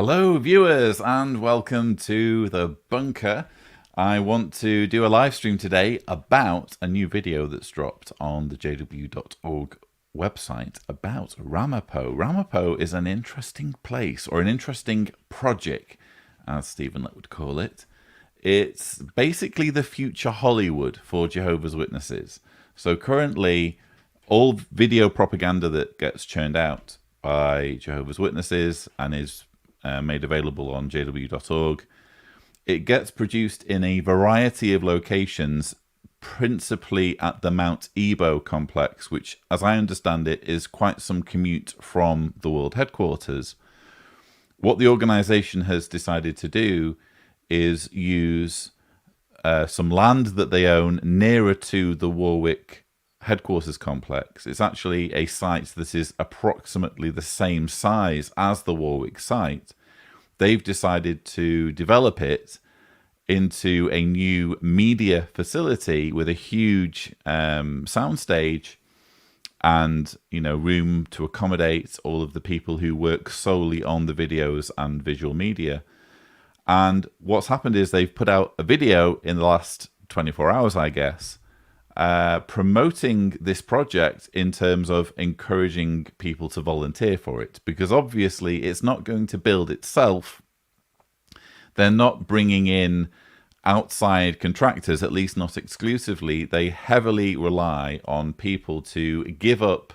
Hello viewers and welcome to the bunker. I want to do a live stream today about a new video that's dropped on the jw.org website about Ramapo. Ramapo is an interesting place, or an interesting project, as Stephen would call it. It's basically the future Hollywood for Jehovah's Witnesses. So currently, all video propaganda that gets churned out by Jehovah's Witnesses and is made available on jw.org, it gets produced in a variety of locations, principally at the Mount Ebo complex, which, as I understand it, is quite some commute from the world headquarters. What the organization has decided to do is use some land that they own nearer to the Warwick headquarters complex. It's actually a site that is approximately the same size as the Warwick site. They've decided to develop it into a new media facility with a huge soundstage and, you know, room to accommodate all of the people who work solely on the videos and visual media. And what's happened is they've put out a video in the last 24 hours, I guess, promoting this project in terms of encouraging people to volunteer for it, because obviously it's not going to build itself. They're not bringing in outside contractors, at least not exclusively. They heavily rely on people to give up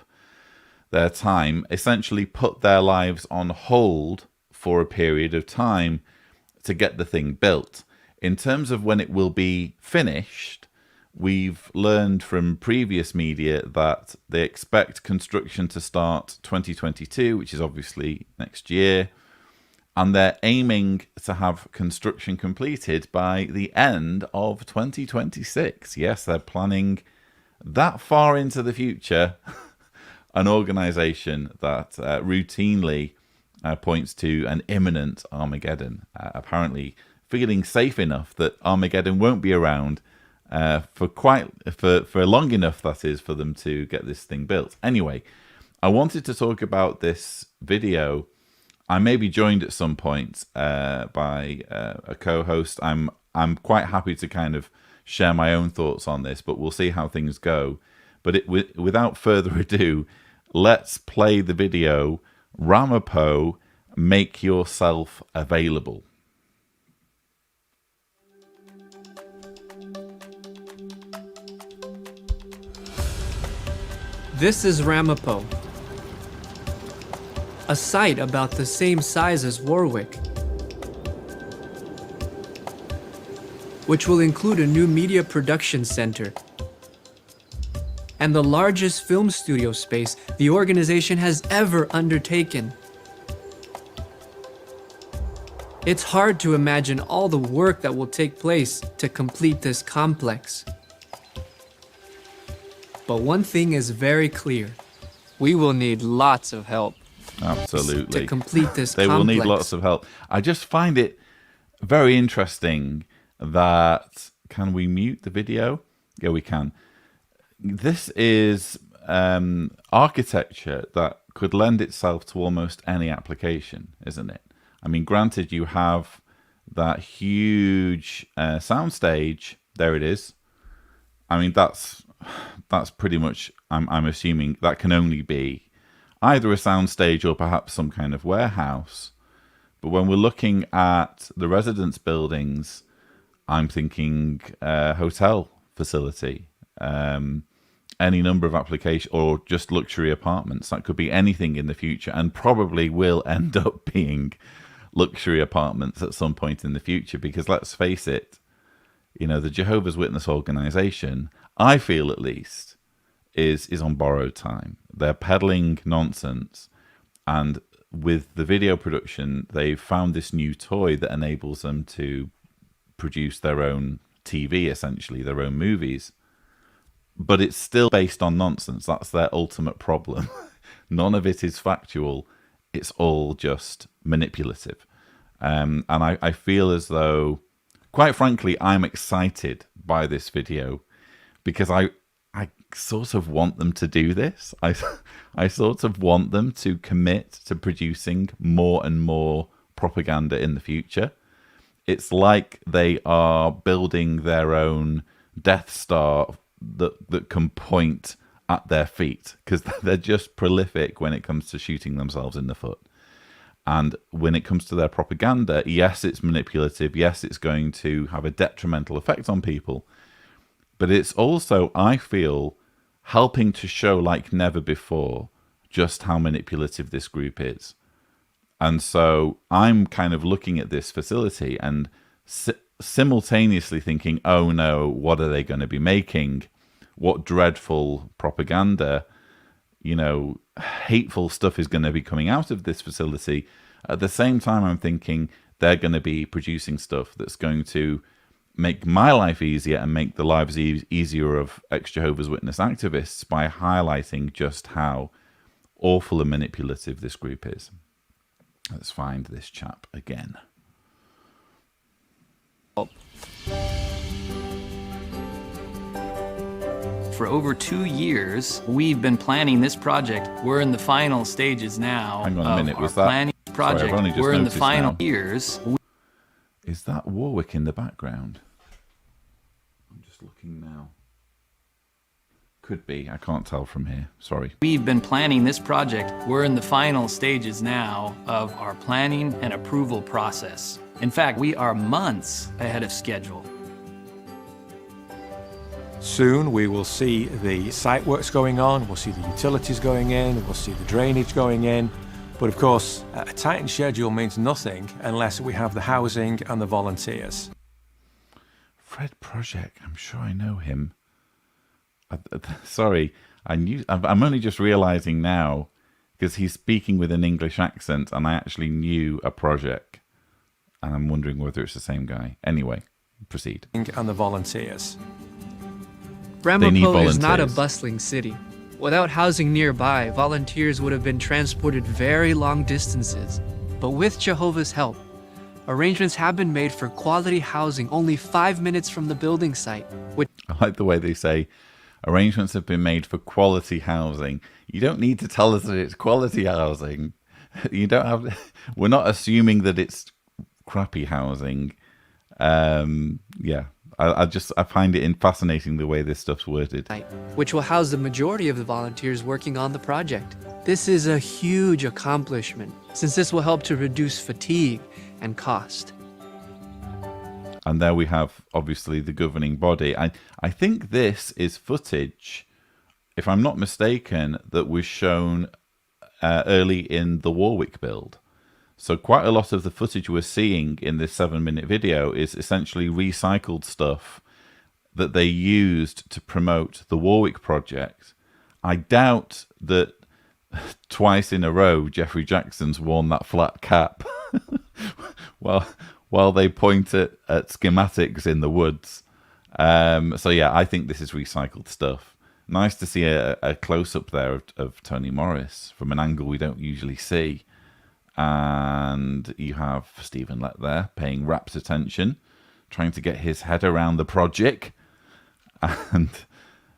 their time, essentially put their lives on hold for a period of time to get the thing built. In terms of when it will be finished, we've learned from previous media that they expect construction to start 2022, which is obviously next year, and they're aiming to have construction completed by the end of 2026. Yes, they're planning that far into the future. An organization that routinely points to an imminent Armageddon, apparently feeling safe enough that Armageddon won't be around for long enough, that is, for them to get this thing built. Anyway, I wanted to talk about this video. I may be joined at some point by a co-host. I'm quite happy to kind of share my own thoughts on this, but we'll see how things go. But without further ado, let's play the video. Ramapo, make yourself available. This is Ramapo, a site about the same size as Warwick, which will include a new media production center and the largest film studio space the organization has ever undertaken. It's hard to imagine all the work that will take place to complete this complex. But one thing is very clear. We will need lots of help. Absolutely. To complete this They complex. will need lots of help. I just find it very interesting that... Can we mute the video? Yeah, we can. This is architecture that could lend itself to almost any application, isn't it? I mean, granted, you have that huge soundstage. There it is. I mean, that's pretty much, I'm assuming that can only be either a soundstage or perhaps some kind of warehouse. But when we're looking at the residence buildings, I'm thinking hotel facility, any number of applications, or just luxury apartments. That could be anything in the future, and probably will end up being luxury apartments at some point in the future, because let's face it, you know, the Jehovah's Witness organization, I feel at least, is on borrowed time. They're peddling nonsense, and with the video production, they've found this new toy that enables them to produce their own TV, essentially, their own movies. But it's still based on nonsense. That's their ultimate problem. None of it is factual. It's all just manipulative. And I feel as though, quite frankly, I'm excited by this video because I sort of want them to do this. I sort of want them to commit to producing more and more propaganda in the future. It's like they are building their own Death Star that can point at their feet, because they're just prolific when it comes to shooting themselves in the foot. And when it comes to their propaganda, yes, it's manipulative. Yes, it's going to have a detrimental effect on people. But it's also, I feel, helping to show like never before just how manipulative this group is. And so I'm kind of looking at this facility and simultaneously thinking, oh no, what are they going to be making? What dreadful propaganda, hateful stuff is going to be coming out of this facility. At the same time, I'm thinking they're going to be producing stuff that's going to make my life easier and make the lives easier of ex-Jehovah's Witness activists by highlighting just how awful and manipulative this group is. Let's find this chap again. For over 2 years, we've been planning this project. We're in the final stages now. Hang on a minute, was our that planning project? Sorry, I've only just We're in the noticed final now. years. Is that Warwick in the background? I'm just looking now. Could be. I can't tell from here. Sorry. We've been planning this project. We're in the final stages now of our planning and approval process. In fact, we are months ahead of schedule. Soon we will see the site works going on, we'll see the utilities going in, we'll see the drainage going in. But of course, a tightened schedule means nothing unless we have the housing and the volunteers. Fred Project. I'm sure I know him. Sorry, I'm only just realizing now, because he's speaking with an English accent, and I actually knew a project, and I'm wondering whether it's the same guy. Anyway, proceed. And the volunteers. Ramapo is not a bustling city. Without housing nearby, volunteers would have been transported very long distances. But with Jehovah's help, arrangements have been made for quality housing only 5 minutes from the building site. I like the way they say, arrangements have been made for quality housing. You don't need to tell us that it's quality housing. You don't have. We're not assuming that it's crappy housing. Yeah, I find it fascinating the way this stuff's worded. Which will house the majority of the volunteers working on the project. This is a huge accomplishment, since this will help to reduce fatigue and cost. And there we have, obviously, the governing body. I think this is footage, if I'm not mistaken, that was shown early in the Warwick build. So quite a lot of the footage we're seeing in this 7-minute video is essentially recycled stuff that they used to promote the Warwick Project. I doubt that twice in a row Jeffrey Jackson's worn that flat cap while they point at schematics in the woods. So yeah, I think this is recycled stuff. Nice to see a close-up there of Tony Morris from an angle we don't usually see. And you have Stephen Lett there paying rapt attention, trying to get his head around the project. And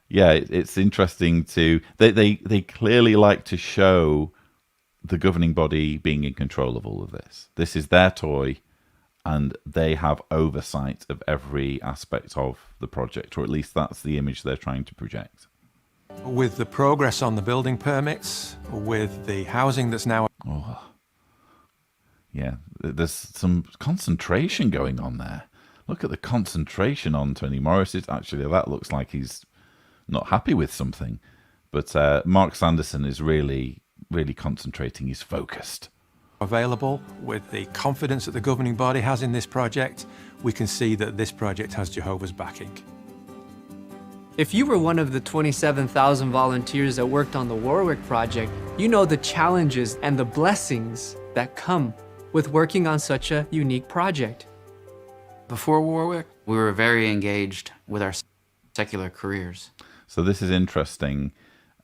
yeah, it's interesting to they clearly like to show the governing body being in control of all of this. This is their toy, and they have oversight of every aspect of the project, or at least that's the image they're trying to project. With the progress on the building permits, with the housing that's now... Oh. Yeah, there's some concentration going on there. Look at the concentration on Tony Morris. Actually, that looks like he's not happy with something. But Mark Sanderson is really, really concentrating. He's focused. Available, with the confidence that the governing body has in this project, we can see that this project has Jehovah's backing. If you were one of the 27,000 volunteers that worked on the Warwick Project, you know the challenges and the blessings that come with working on such a unique project. Before Warwick, we were very engaged with our secular careers. So this is interesting.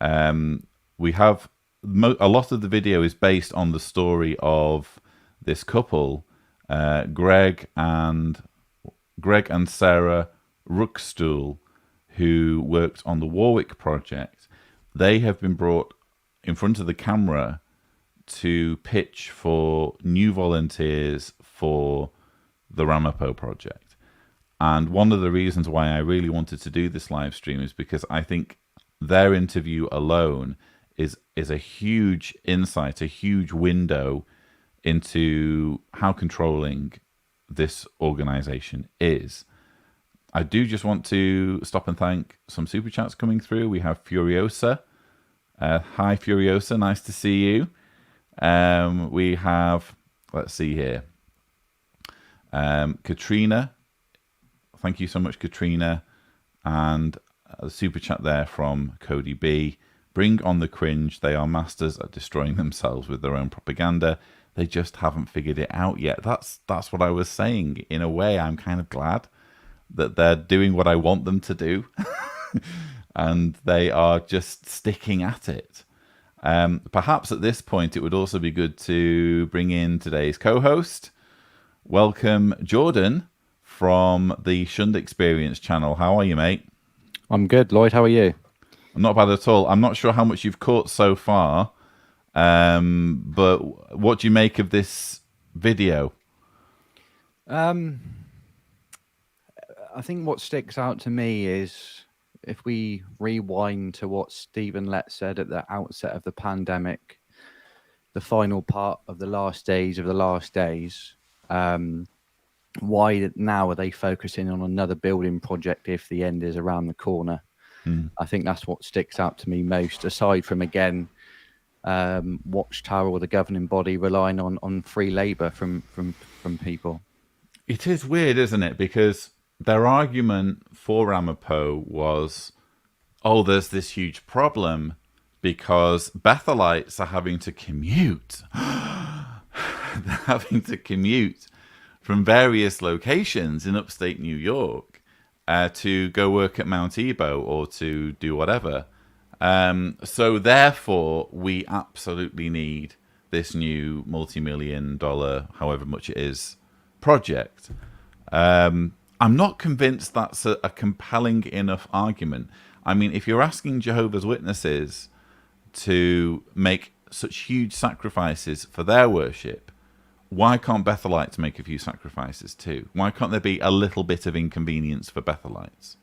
We have a lot of the video is based on the story of this couple, Greg and Sarah Ruckstuhl, who worked on the Warwick Project. They have been brought in front of the camera to pitch for new volunteers for the Ramapo project. And one of the reasons why I really wanted to do this live stream is because I think their interview alone is a huge insight, a huge window into how controlling this organization is. I do just want to stop and thank some super chats coming through. We have Furiosa. Hi, Furiosa. Nice to see you. We have, let's see here, Katrina. Thank you so much, Katrina. And a super chat there from Cody B. Bring on the cringe. They are masters at destroying themselves with their own propaganda. They just haven't figured it out yet. That's what I was saying. In a way, I'm kind of glad that they're doing what I want them to do. And they are just sticking at it. Perhaps at this point, it would also be good to bring in today's co-host. Welcome, Jordan, from the Shunned Experience channel. How are you, mate? I'm good. Lloyd, how are you? I'm not bad at all. I'm not sure how much you've caught so far, but what do you make of this video? I think what sticks out to me is if we rewind to what Stephen Lett said at the outset of the pandemic, the final part of the last days of the last days, why now are they focusing on another building project if the end is around the corner? I think that's what sticks out to me most, aside from, again, Watchtower or the governing body relying on free labour from people. It is weird, isn't it? Because their argument for Ramapo was, oh, there's this huge problem because Bethelites are having to commute. They're having to commute from various locations in upstate New York to go work at Mount Ebo or to do whatever. So therefore, we absolutely need this new multi-million-dollar, however much it is, project. I'm not convinced that's a compelling enough argument. I mean, if you're asking Jehovah's Witnesses to make such huge sacrifices for their worship, why can't Bethelites make a few sacrifices too? Why can't there be a little bit of inconvenience for Bethelites?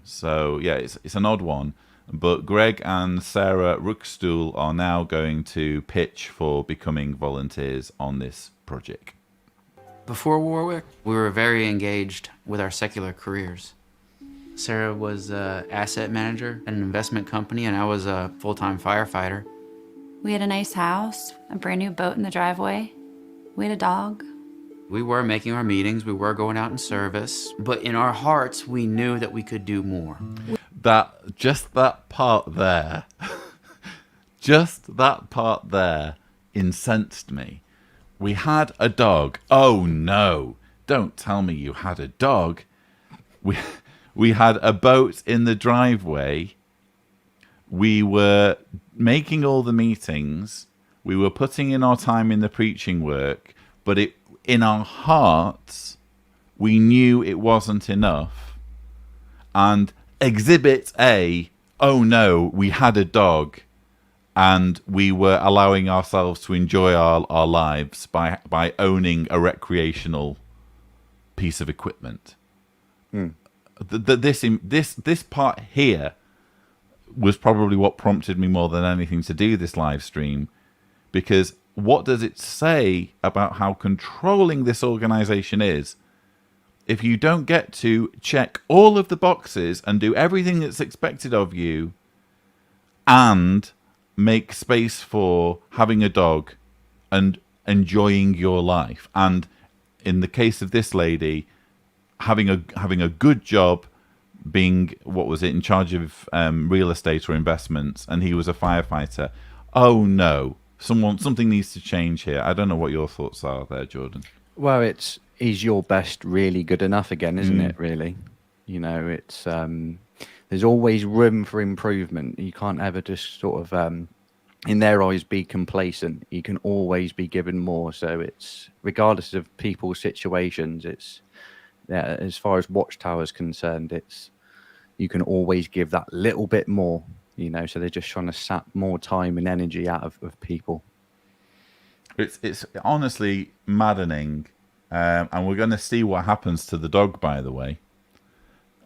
So, yeah, it's an odd one. But Greg and Sarah Ruckstuhl are now going to pitch for becoming volunteers on this project. Before Warwick, we were very engaged with our secular careers. Sarah was an asset manager at an investment company, and I was a full-time firefighter. We had a nice house, a brand new boat in the driveway. We had a dog. We were making our meetings, we were going out in service, but in our hearts, we knew that we could do more. Just that part there, just that part there incensed me. We had a dog. Oh no, don't tell me you had a dog. We had a boat in the driveway. We were making all the meetings. We were putting in our time in the preaching work, but in our hearts, we knew it wasn't enough. And Exhibit A, oh no, we had a dog, and we were allowing ourselves to enjoy our lives by owning a recreational piece of equipment. This part here was probably what prompted me more than anything to do this live stream, because what does it say about how controlling this organization is if you don't get to check all of the boxes and do everything that's expected of you and make space for having a dog and enjoying your life? And in the case of this lady, having a good job, being, what was it, in charge of real estate or investments, and he was a firefighter. Oh no, something needs to change here. I don't know what your thoughts are there, Jordan. Well, is your best really good enough again, isn't it, really? You know, it's there's always room for improvement. You can't ever just sort of, in their eyes, be complacent. You can always be given more. So it's, regardless of people's situations, it's, yeah, as far as Watchtower is concerned, it's, you can always give that little bit more, you know, so they're just trying to sap more time and energy out of people. It's honestly maddening, and we're going to see what happens to the dog. By the way,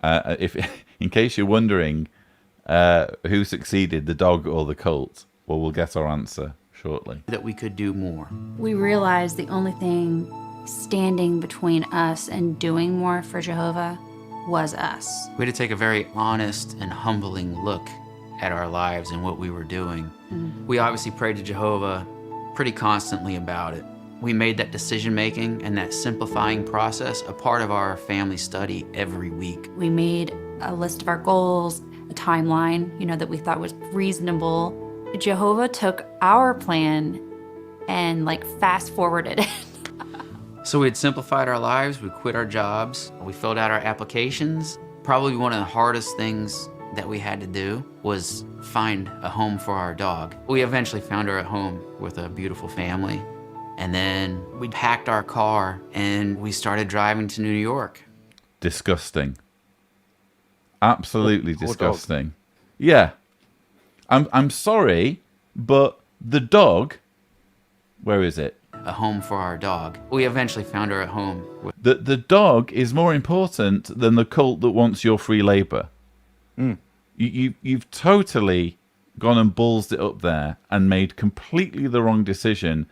if in case you're wondering who succeeded, the dog or the cult, well, we'll get our answer shortly. That we could do more. We realized the only thing standing between us and doing more for Jehovah was us. We had to take a very honest and humbling look at our lives and what we were doing. We obviously prayed to Jehovah pretty constantly about it. We made that decision-making and that simplifying process a part of our family study every week. We made a list of our goals, a timeline, that we thought was reasonable. Jehovah took our plan and fast forwarded it. So we had simplified our lives, we quit our jobs, we filled out our applications. Probably one of the hardest things that we had to do was find a home for our dog. We eventually found her at home with a beautiful family. And then we packed our car and we started driving to New York. Disgusting. Absolutely disgusting. Yeah. I'm sorry, but the dog, where is it? A home for our dog. We eventually found her at home. The dog is more important than the cult that wants your free labor. You've totally gone and ballsed it up there and made completely the wrong decision.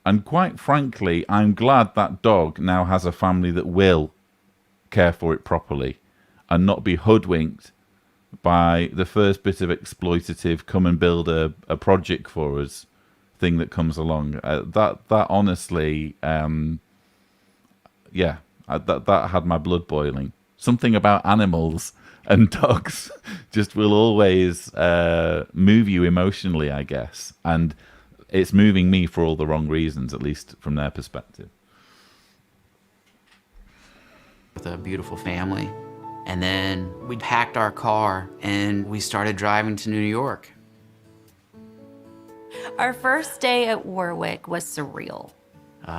And quite frankly, I'm glad that dog now has a family that will care for it properly and not be hoodwinked by the first bit of exploitative come and build a project for us thing that comes along. That honestly, that had my blood boiling. Something about animals and dogs just will always move you emotionally, I guess. And it's moving me for all the wrong reasons, at least from their perspective. With a beautiful family. And then we packed our car and we started driving to New York. Our first day at Warwick was surreal.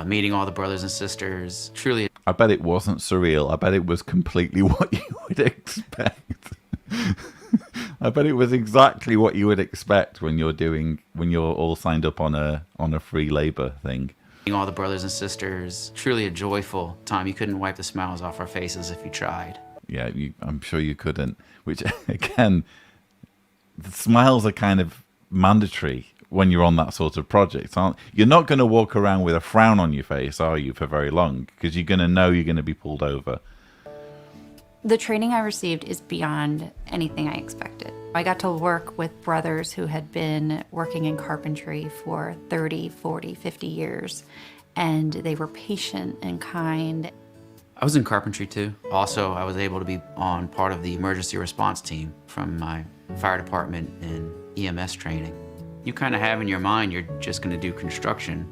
Meeting all the brothers and sisters, truly. I bet it wasn't surreal. I bet it was completely what you would expect. I bet it was exactly what you would expect when you're all signed up on a free labor thing. Meeting all the brothers and sisters, truly a joyful time. You couldn't wipe the smiles off our faces if you tried. Yeah, I'm sure you couldn't. Which, again, the smiles are kind of mandatory when you're on that sort of project, aren't you? You're not going to walk around with a frown on your face, are you, for very long? Because you're going to know you're going to be pulled over. The training I received is beyond anything I expected. I got to work with brothers who had been working in carpentry for 30, 40, 50 years, and they were patient and kind. I was in carpentry too. Also, I was able to be on part of the emergency response team from my fire department and EMS training. You kind of have in your mind you're just going to do construction,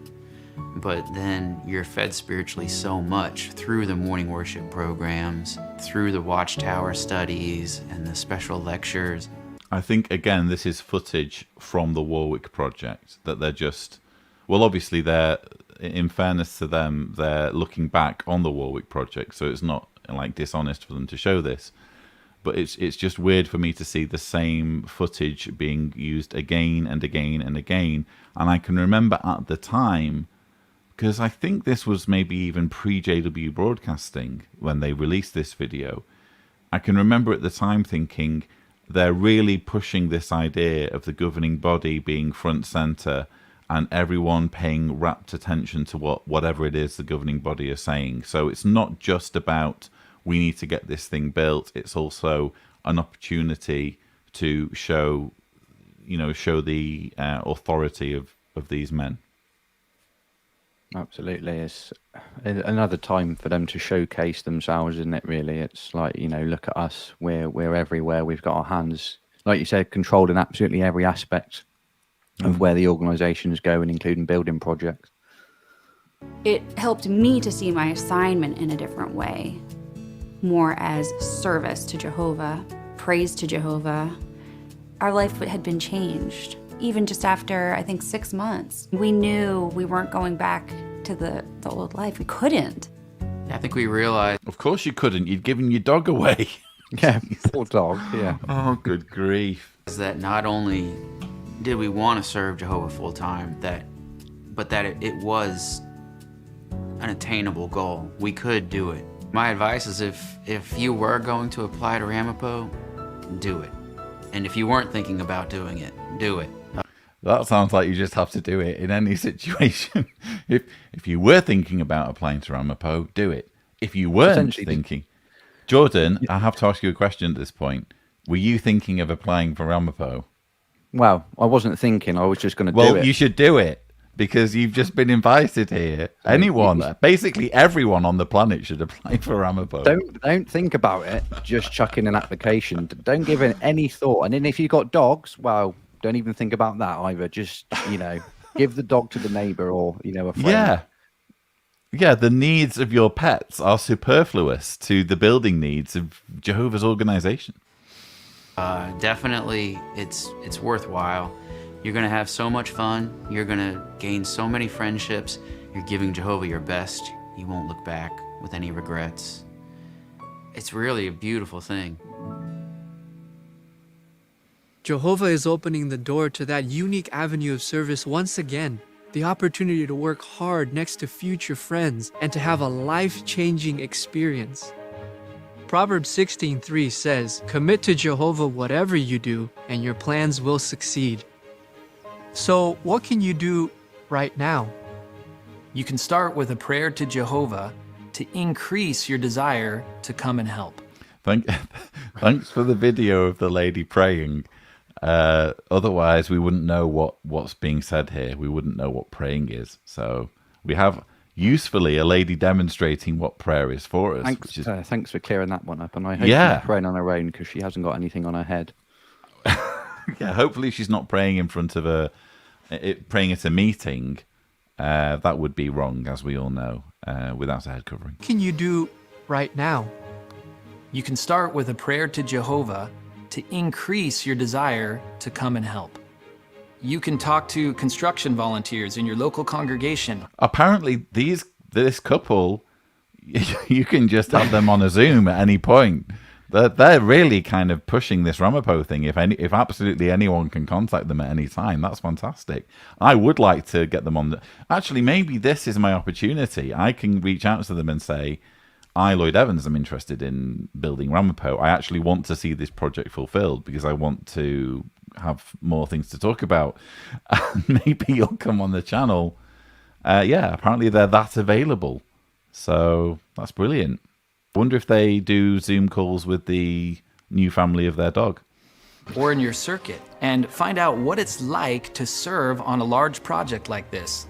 but then you're fed spiritually so much through the morning worship programs, through the Watchtower studies and the special lectures. I think, again, this is footage from the Warwick Project, that they're just, well, obviously they're, in fairness to them, they're looking back on the Warwick Project, so it's not like dishonest for them to show this. But it's just weird for me to see the same footage being used again and again and again. And I can remember at the time, because I think this was maybe even pre-JW Broadcasting when they released this video, I can remember at the time thinking they're really pushing this idea of the governing body being front center and everyone paying rapt attention to whatever it is the governing body is saying. So it's not just about we need to get this thing built. It's also an opportunity to show the authority of these men. Absolutely. It's another time for them to showcase themselves, isn't it, really? It's like, look at us. We're everywhere. We've got our hands, like you said, controlled in absolutely every aspect of where the organisation is going, including building projects. It helped me to see my assignment in a different way, more as service to Jehovah, praise to Jehovah. Our life had been changed. Even just after, I think, 6 months. We knew we weren't going back to the old life. We couldn't. I think we realized... Of course you couldn't. You'd given your dog away. Yeah, poor dog, yeah. Oh, good grief. That not only did we want to serve Jehovah full-time, that but that it was an attainable goal. We could do it. My advice is if you were going to apply to Ramapo, do it. And if you weren't thinking about doing it, do it. That sounds like you just have to do it in any situation. If you were thinking about applying to Ramapo, do it. If you weren't thinking... Jordan, I have to ask you a question at this point. Were you thinking of applying for Ramapo? Well, I wasn't thinking. I was just going to do it. Well, you should do it because you've just been invited here. Anyone, basically everyone on the planet should apply for Ramapo. Don't think about it. Just chuck in an application. Don't give it any thought. And then if you've got dogs, well, don't even think about that either. Just, give the dog to the neighbor or, a friend. Yeah, the needs of your pets are superfluous to the building needs of Jehovah's organization. Definitely, it's worthwhile. You're going to have so much fun. You're going to gain so many friendships. You're giving Jehovah your best. You won't look back with any regrets. It's really a beautiful thing. Jehovah is opening the door to that unique avenue of service once again. The opportunity to work hard next to future friends and to have a life-changing experience. Proverbs 16:3 says, "Commit to Jehovah whatever you do, and your plans will succeed." So, what can you do right now? You can start with a prayer to Jehovah to increase your desire to come and help. Thanks for the video of the lady praying. Otherwise, we wouldn't know what's being said here. We wouldn't know what praying is. So we have usefully a lady demonstrating what prayer is for us. Thanks for clearing that one up. And I hope she's praying on her own because she hasn't got anything on her head. Yeah, hopefully she's not praying in front of praying at a meeting. That would be wrong, as we all know, without a head covering. What can you do right now? You can start with a prayer to Jehovah to increase your desire to come and help. You can talk to construction volunteers in your local congregation. Apparently, this couple, you can just have them on a Zoom at any point. They're really kind of pushing this Ramapo thing. If absolutely anyone can contact them at any time, that's fantastic. I would like to get them on. Actually, maybe this is my opportunity. I can reach out to them and say, I, Lloyd Evans, am interested in building Ramapo. I actually want to see this project fulfilled because I want to have more things to talk about. Maybe you'll come on the channel. Apparently they're that available. So that's brilliant. I wonder if they do Zoom calls with the new family of their dog. Or in your circuit, and find out what it's like to serve on a large project like this.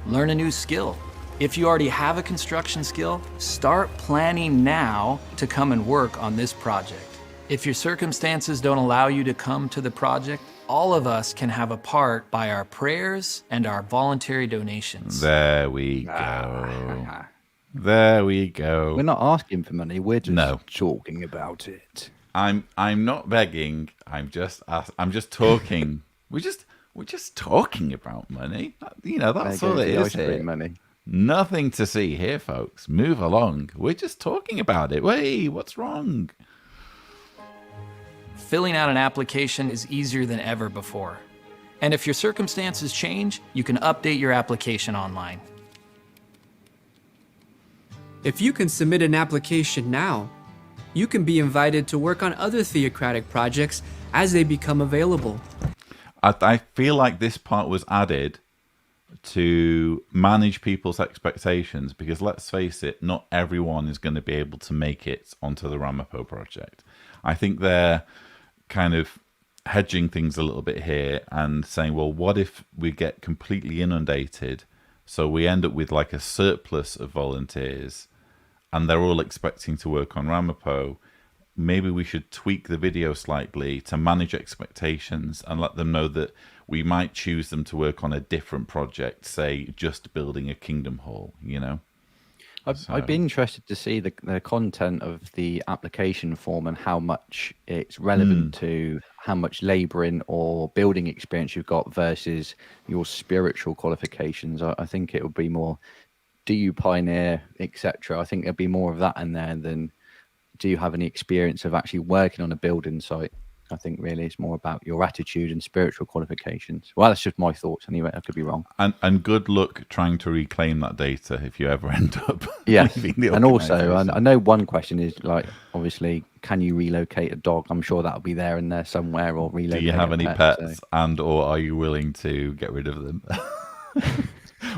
Learn a new skill. If you already have a construction skill, start planning now to come and work on this project. If your circumstances don't allow you to come to the project, all of us can have a part by our prayers and our voluntary donations. There we go. There we go. We're not asking for money. We're just talking about it. I'm not begging. I'm just talking. We're just talking about money. That's all it is here. Money. Nothing to see here, folks. Move along. We're just talking about it. Wait, what's wrong? Filling out an application is easier than ever before. And if your circumstances change, you can update your application online. If you can submit an application now, you can be invited to work on other theocratic projects as they become available. I feel like this part was added to manage people's expectations because, let's face it, not everyone is going to be able to make it onto the Ramapo project. I think they're kind of hedging things a little bit here and saying, well, what if we get completely inundated, so we end up with like a surplus of volunteers and they're all expecting to work on Ramapo? Maybe we should tweak the video slightly to manage expectations and let them know that we might choose them to work on a different project, say just building a kingdom hall, I'd be interested to see the content of the application form and how much it's relevant to how much labouring or building experience you've got versus your spiritual qualifications. I think it would be more, do you pioneer, etc. I think there'd be more of that in there than do you have any experience of actually working on a building site. I think really it's more about your attitude and spiritual qualifications. Well, that's just my thoughts anyway. I could be wrong. And good luck trying to reclaim that data if you ever end up leaving the and also, organisation. I know one question is like, obviously, can you relocate a dog? I'm sure that'll be there in there somewhere, or relocate. Do you have any pets, so. and or are you willing to get rid of them?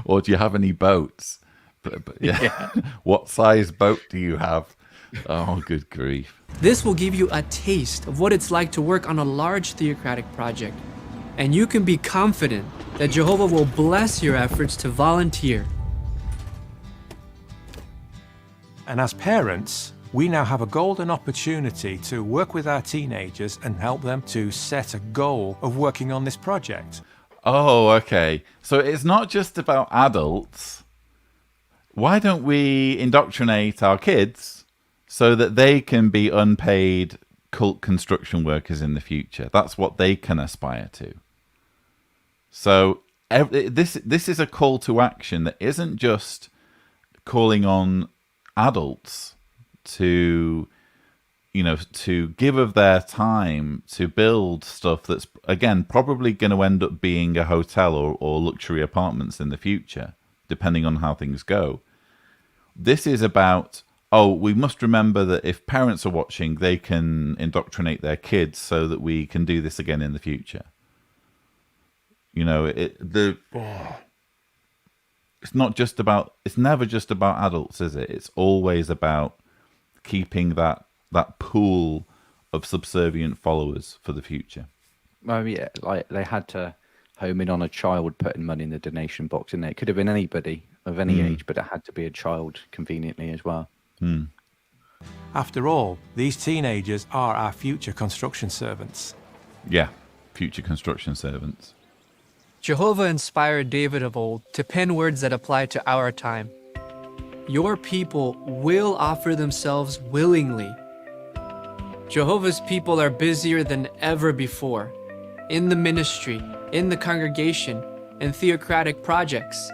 Or do you have any boats? But yeah. What size boat do you have? Oh, good grief. This will give you a taste of what it's like to work on a large theocratic project, and you can be confident that Jehovah will bless your efforts to volunteer. And as parents, we now have a golden opportunity to work with our teenagers and help them to set a goal of working on this project. Oh, okay. So it's not just about adults. Why don't we indoctrinate our kids so that they can be unpaid cult construction workers in the future? That's what they can aspire to. So this is a call to action that isn't just calling on adults to, to give of their time to build stuff that's, again, probably going to end up being a hotel or luxury apartments in the future, depending on how things go. This is about, we must remember that if parents are watching, they can indoctrinate their kids so that we can do this again in the future. It's not just about, it's never just about adults, is it? It's always about keeping that pool of subservient followers for the future. Well, yeah, like they had to home in on a child putting money in the donation box, didn't it? It could have been anybody of any age, but it had to be a child conveniently as well. After all, these teenagers are our future construction servants. Yeah, future construction servants. Jehovah inspired David of old to pen words that apply to our time. Your people will offer themselves willingly. Jehovah's people are busier than ever before, in the ministry, in the congregation, and theocratic projects.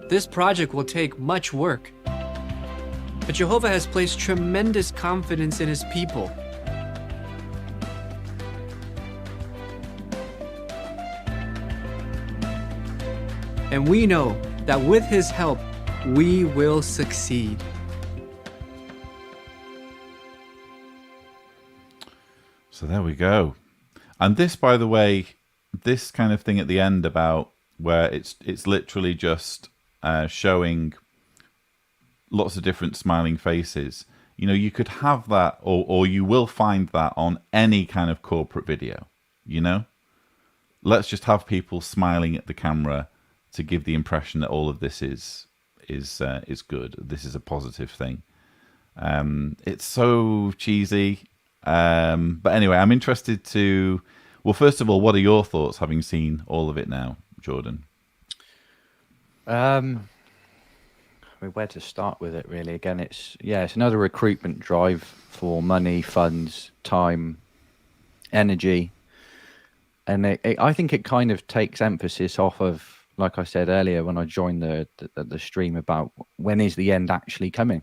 This project will take much work, but Jehovah has placed tremendous confidence in his people. And we know that with his help, we will succeed. So there we go. And this, by the way, this kind of thing at the end about where it's literally just showing lots of different smiling faces. You could have that, or you will find that on any kind of corporate video. Let's just have people smiling at the camera to give the impression that all of this is good. This is a positive thing. It's so cheesy. But anyway, I'm interested to... Well, first of all, what are your thoughts, having seen all of it now, Jordan? Where to start with it, really? Again, it's another recruitment drive for money, funds, time, energy. And I think it kind of takes emphasis off of, like I said earlier when I joined the stream, about when is the end actually coming?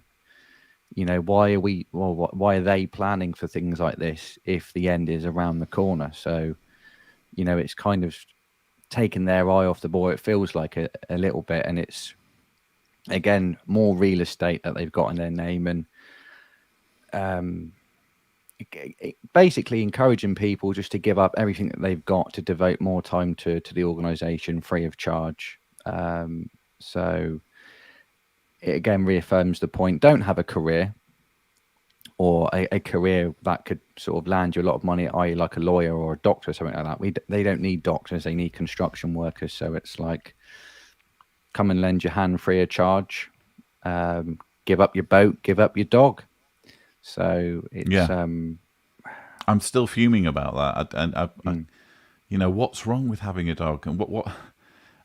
Why are they planning for things like this if the end is around the corner? So, it's kind of taken their eye off the ball. It feels like a little bit, and it's, again, more real estate that they've got in their name, and basically encouraging people just to give up everything that they've got to devote more time to the organization free of charge. So it again reaffirms the point: don't have a career, or a career that could sort of land you a lot of money, i.e. like a lawyer or a doctor or something like that. They don't need doctors, they need construction workers. So it's like, come and lend your hand free of charge, give up your boat, give up your dog. So it's I'm still fuming about that. I what's wrong with having a dog? And what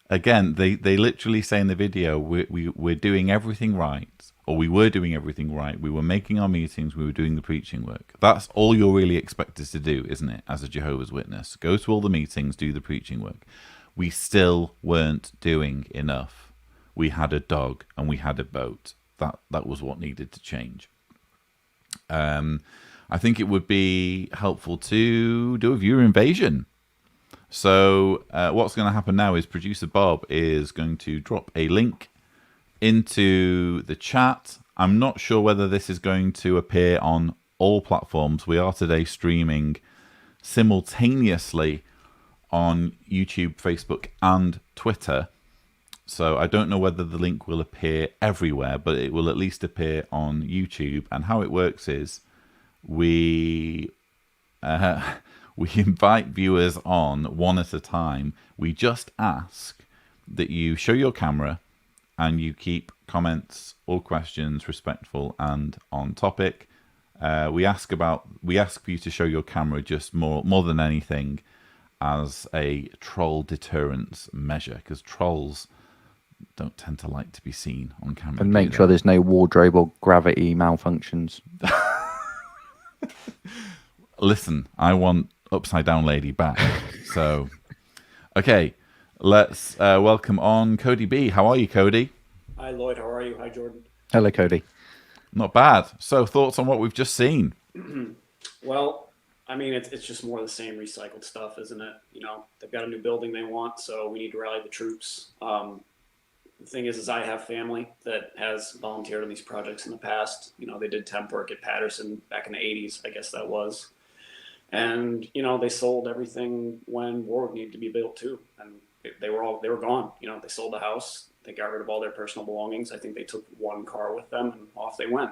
again, they literally say in the video, we're doing everything right, or we were doing everything right. We were making our meetings, we were doing the preaching work. That's all you're really expected to do, isn't it? As a Jehovah's Witness, go to all the meetings, do the preaching work. We still weren't doing enough. We had a dog and we had a boat. That was what needed to change. I think it would be helpful to do a viewer invasion. So what's going to happen now is producer Bob is going to drop a link into the chat. I'm not sure whether this is going to appear on all platforms. We are today streaming simultaneously on YouTube, Facebook, and Twitter. So I don't know whether the link will appear everywhere, but it will at least appear on YouTube. And how it works is we invite viewers on one at a time. We just ask that you show your camera and you keep comments or questions respectful and on topic. We ask for you to show your camera just more than anything as a troll deterrence measure, because trolls don't tend to like to be seen on camera. And make sure there's no wardrobe or gravity malfunctions. Listen, I want Upside Down Lady back. So, okay, let's welcome on Cody B. How are you, Cody? Hi, Lloyd. How are you? Hi, Jordan. Hello, Cody. Not bad. So, thoughts on what we've just seen? Well, I mean, it's just more of the same recycled stuff, isn't it? You know, they've got a new building they want, so we need to rally the troops. The thing is I have family that has volunteered on these projects in the past. You know, they did temp work at Patterson back in the 80s, I guess that was. And, you know, they sold everything when Warwick needed to be built too. And they were gone. You know, they sold the house. They got rid of all their personal belongings. I think they took one car with them and off they went.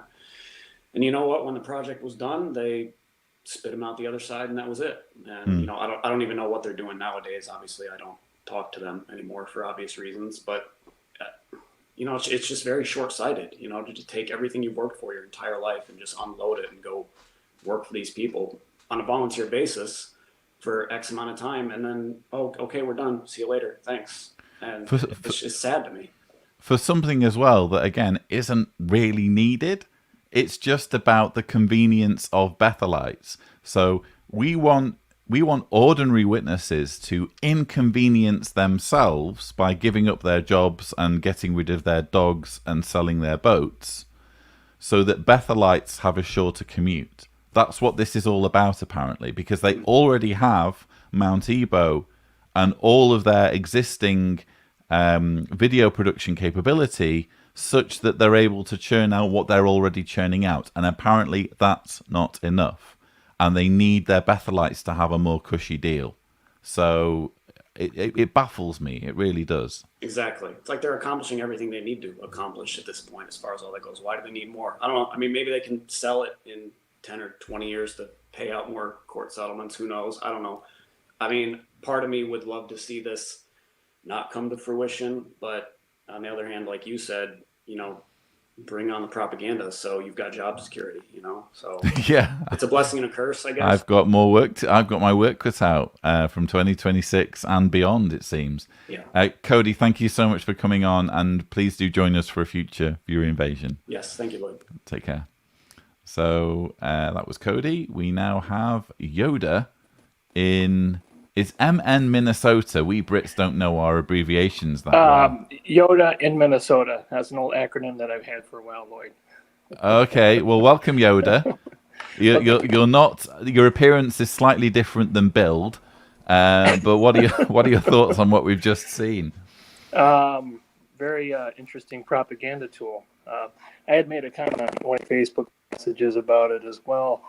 And you know what? When the project was done, they spit them out the other side and that was it. And, you know, I don't even know what they're doing nowadays. Obviously, I don't talk to them anymore for obvious reasons, but you know, it's just very short-sighted, you know, to just take everything you've worked for your entire life and just unload it and go work for these people on a volunteer basis for X amount of time. And then, oh, okay, we're done. See you later. Thanks. And it's just sad to me. For something as well that, again, isn't really needed. It's just about the convenience of Bethelites. So we want ordinary witnesses to inconvenience themselves by giving up their jobs and getting rid of their dogs and selling their boats so that Bethelites have a shorter commute. That's what this is all about, apparently, because they already have Mount Ebo and all of their existing video production capability such that they're able to churn out what they're already churning out. And apparently that's not enough. And they need their Bethelites to have a more cushy deal. So it baffles me. It really does. Exactly. It's like they're accomplishing everything they need to accomplish at this point as far as all that goes. Why do they need more? I don't know. I mean, maybe they can sell it in 10 or 20 years to pay out more court settlements. Who knows? I don't know. I mean, part of me would love to see this not come to fruition. But on the other hand, like you said, you know, bring on the propaganda so you've got job security, you know. So yeah, it's a blessing and a curse, I guess. I've got more work I've got my work cut out from 2026 and beyond, it seems. Yeah. Cody, thank you so much for coming on, and please do join us for a future viewer invasion. Yes, thank you, Lloyd. Take care. So that was Cody. We now have Yoda in Is MN Minnesota? We Brits don't know our abbreviations that well. Yoda in Minnesota. That's an old acronym that I've had for a while, Lloyd. Okay, well, welcome, Yoda. You're not. Your appearance is slightly different than build, but what are your thoughts on what we've just seen? Very interesting propaganda tool. I had made a comment on one of Facebook messages about it as well,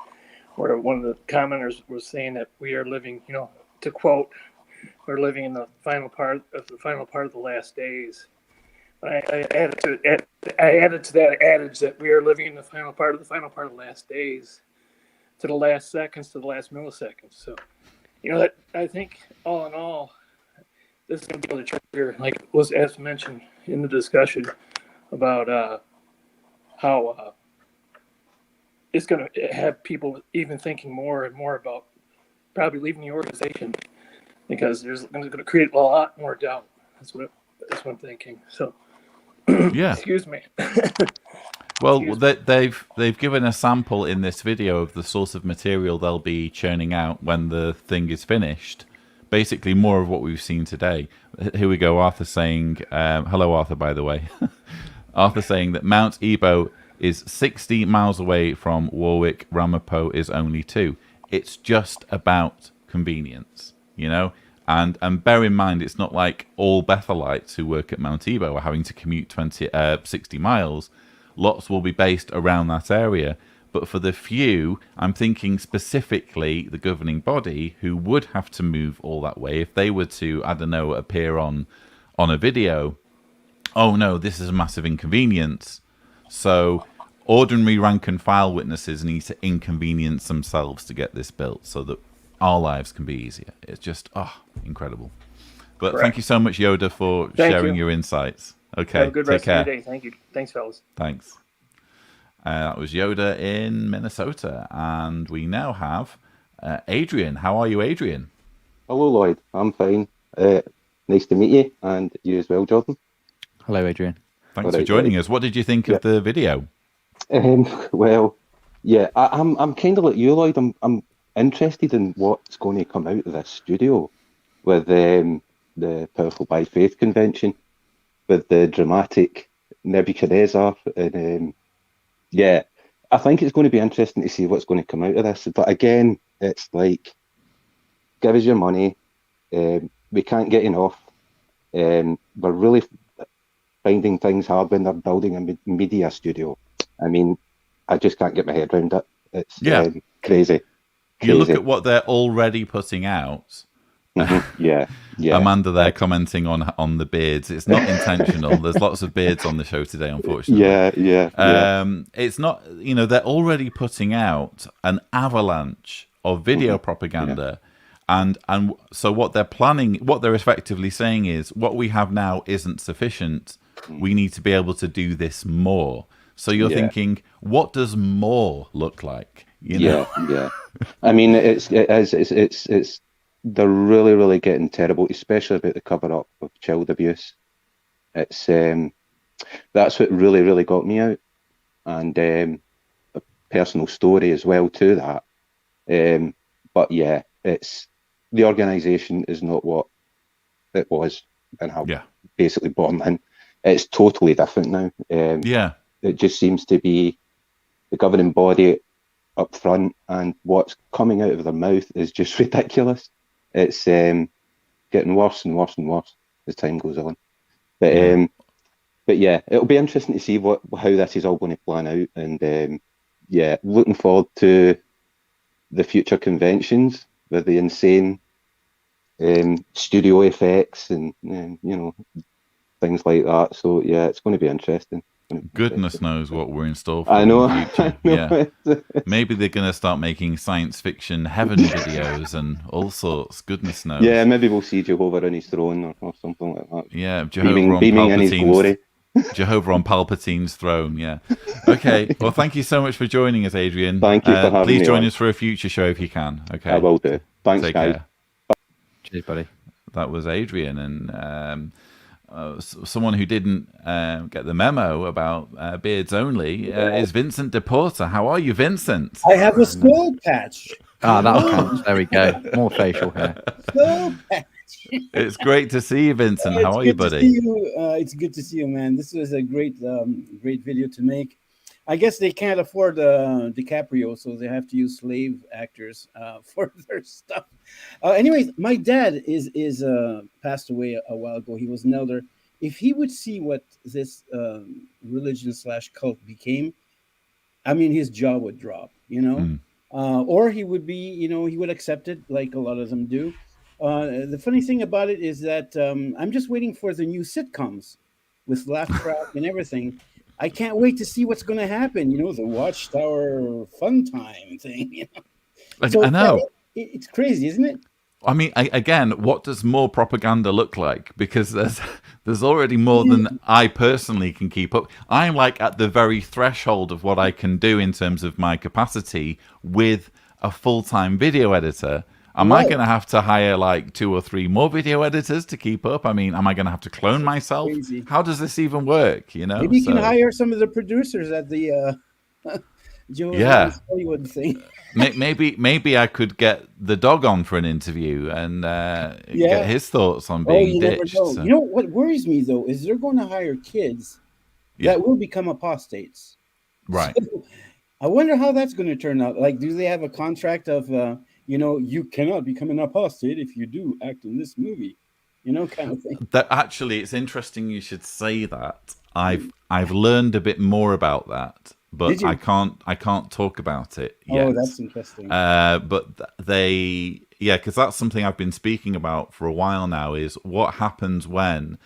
where one of the commenters was saying that we are living, you know, to quote, we're living in the final part of the last days. I added to that adage that we are living in the final part of the last days, to the last seconds, to the last milliseconds. So, you know, that I think all in all, this is going to be able to trigger, like was as mentioned in the discussion about how it's going to have people even thinking more and more about probably leaving the organization, because there's going to create a lot more doubt. That's what I'm thinking. So, yeah. Excuse me. Well, they've given a sample in this video of the source of material they'll be churning out when the thing is finished. Basically, more of what we've seen today. Here we go. Arthur saying, hello, Arthur, by the way. Arthur saying that Mount Ebo is 60 miles away from Warwick. Ramapo is only 2. It's just about convenience, you know? And bear in mind, it's not like all Bethelites who work at Mount Ebo are having to commute 60 miles. Lots will be based around that area. But for the few, I'm thinking specifically the governing body who would have to move all that way. If they were to, I don't know, appear on a video, oh no, this is a massive inconvenience. So ordinary rank and file witnesses need to inconvenience themselves to get this built so that our lives can be easier. It's just, incredible. But Correct. Thank you so much, Yoda, for sharing your insights. Okay, have a good take rest care. of your day. Thank you. Thanks, fellas. Thanks. That was Yoda in Minnesota. And we now have Adrian. How are you, Adrian? Hello, Lloyd. I'm fine. Nice to meet you, and you as well, Jordan. Hello, Adrian. Thanks for joining us. What did you think of the video? Well, yeah, I'm kind of like you, Lloyd. I'm interested in what's going to come out of this studio with the Powerful by Faith convention, with the dramatic Nebuchadnezzar, and yeah, I think it's going to be interesting to see what's going to come out of this. But again, it's like, give us your money. We can't get enough. We're really finding things hard when they're building a media studio. I mean, I just can't get my head around it. It's crazy. You look at what they're already putting out. Yeah. Amanda there commenting on the beards. It's not intentional. There's lots of beards on the show today, unfortunately. Yeah. It's not, they're already putting out an avalanche of video propaganda. And so what they're effectively saying is, what we have now isn't sufficient. We need to be able to do this more. So you're thinking, what does more look like? Yeah. I mean, it's they're really, really getting terrible, especially about the cover up of child abuse. It's that's what really, really got me out, and a personal story as well to that. But yeah, it's the organisation is not what it was and how basically born in. It's totally different now. It just seems to be the governing body up front, and what's coming out of their mouth is just ridiculous. It's getting worse and worse and worse as time goes on. But yeah, it'll be interesting to see how this is all going to plan out, and looking forward to the future conventions with the insane studio effects and things like that. So yeah, it's going to be interesting. Goodness knows what we're in store for. I know. In the future. Yeah. Maybe they're going to start making science fiction heaven videos and all sorts. Goodness knows. Yeah, maybe we'll see Jehovah on his throne or something like that. Yeah, Jehovah beaming in his glory. Jehovah on Palpatine's throne. Yeah. Okay. Well, thank you so much for joining us, Adrian. Thank you for having me. Please join us for a future show if you can. Okay. I will do. Thanks, Take guys. care. Cheers, buddy. That was Adrian, and someone who didn't get the memo about beards only is Vincent DePorter. How are you, Vincent? I have a skull patch. That'll count. There we go. More facial hair. Skull patch. It's great to see you, Vincent. How are you, buddy? It's good to see you, man. This was a great video to make. I guess they can't afford DiCaprio, so they have to use slave actors for their stuff. Anyways, my dad is passed away a while ago. He was an elder. If he would see what this religion / cult became, I mean, his jaw would drop, or he would be, he would accept it like a lot of them do. The funny thing about it is that I'm just waiting for the new sitcoms with laugh track and everything. I can't wait to see what's going to happen. The Watchtower fun time thing. So, I know. It's crazy, isn't it? I mean, again, what does more propaganda look like? Because there's already more than I personally can keep up. I'm like at the very threshold of what I can do in terms of my capacity with a full-time video editor. Am I going to have to hire like 2 or 3 more video editors to keep up? I mean, am I going to have to clone myself? Crazy. How does this even work? Maybe you can hire some of the producers at the Hollywood thing. maybe I could get the dog on for an interview and get his thoughts on being ditched. Never know. What worries me though is they're going to hire kids that will become apostates. Right. So I wonder how that's going to turn out. Like, do they have a contract of, you cannot become an apostate if you do act in this movie, kind of thing. That actually, it's interesting you should say that. I've learned a bit more about that, but I can't talk about it yet. Oh, that's interesting. But because that's something I've been speaking about for a while now. Is what happens when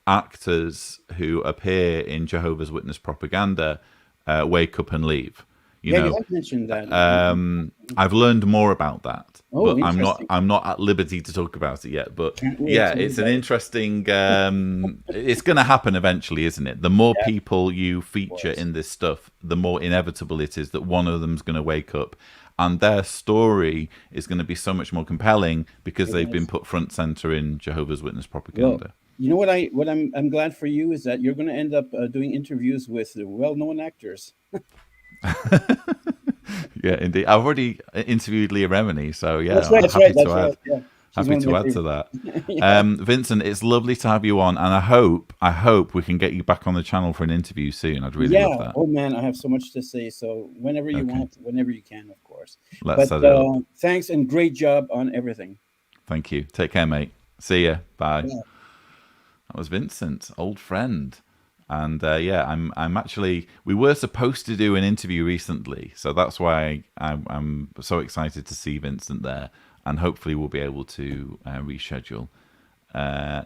actors who appear in Jehovah's Witness propaganda wake up and leave. You have mentioned that. I've learned more about that, but I'm not at liberty to talk about it yet. But it's an interesting. It's going to happen eventually, isn't it? The more people you feature in this stuff, the more inevitable it is that one of them's going to wake up, and their story is going to be so much more compelling because they've been put front center in Jehovah's Witness propaganda. Well, you know what I'm glad for you is that you're going to end up doing interviews with well-known actors. Yeah, indeed. I've already interviewed Leah Remini, so yeah, that's right, happy to add. Yeah. Happy to add to that. Vincent, it's lovely to have you on, and I hope we can get you back on the channel for an interview soon. I'd really love that. Oh man, I have so much to say. So whenever you want, whenever you can, of course. Let's set it up. Thanks and great job on everything. Thank you. Take care, mate. See ya. Bye. Yeah. That was Vincent, old friend. And I'm actually. We were supposed to do an interview recently, so that's why I'm so excited to see Vincent there, and hopefully we'll be able to reschedule.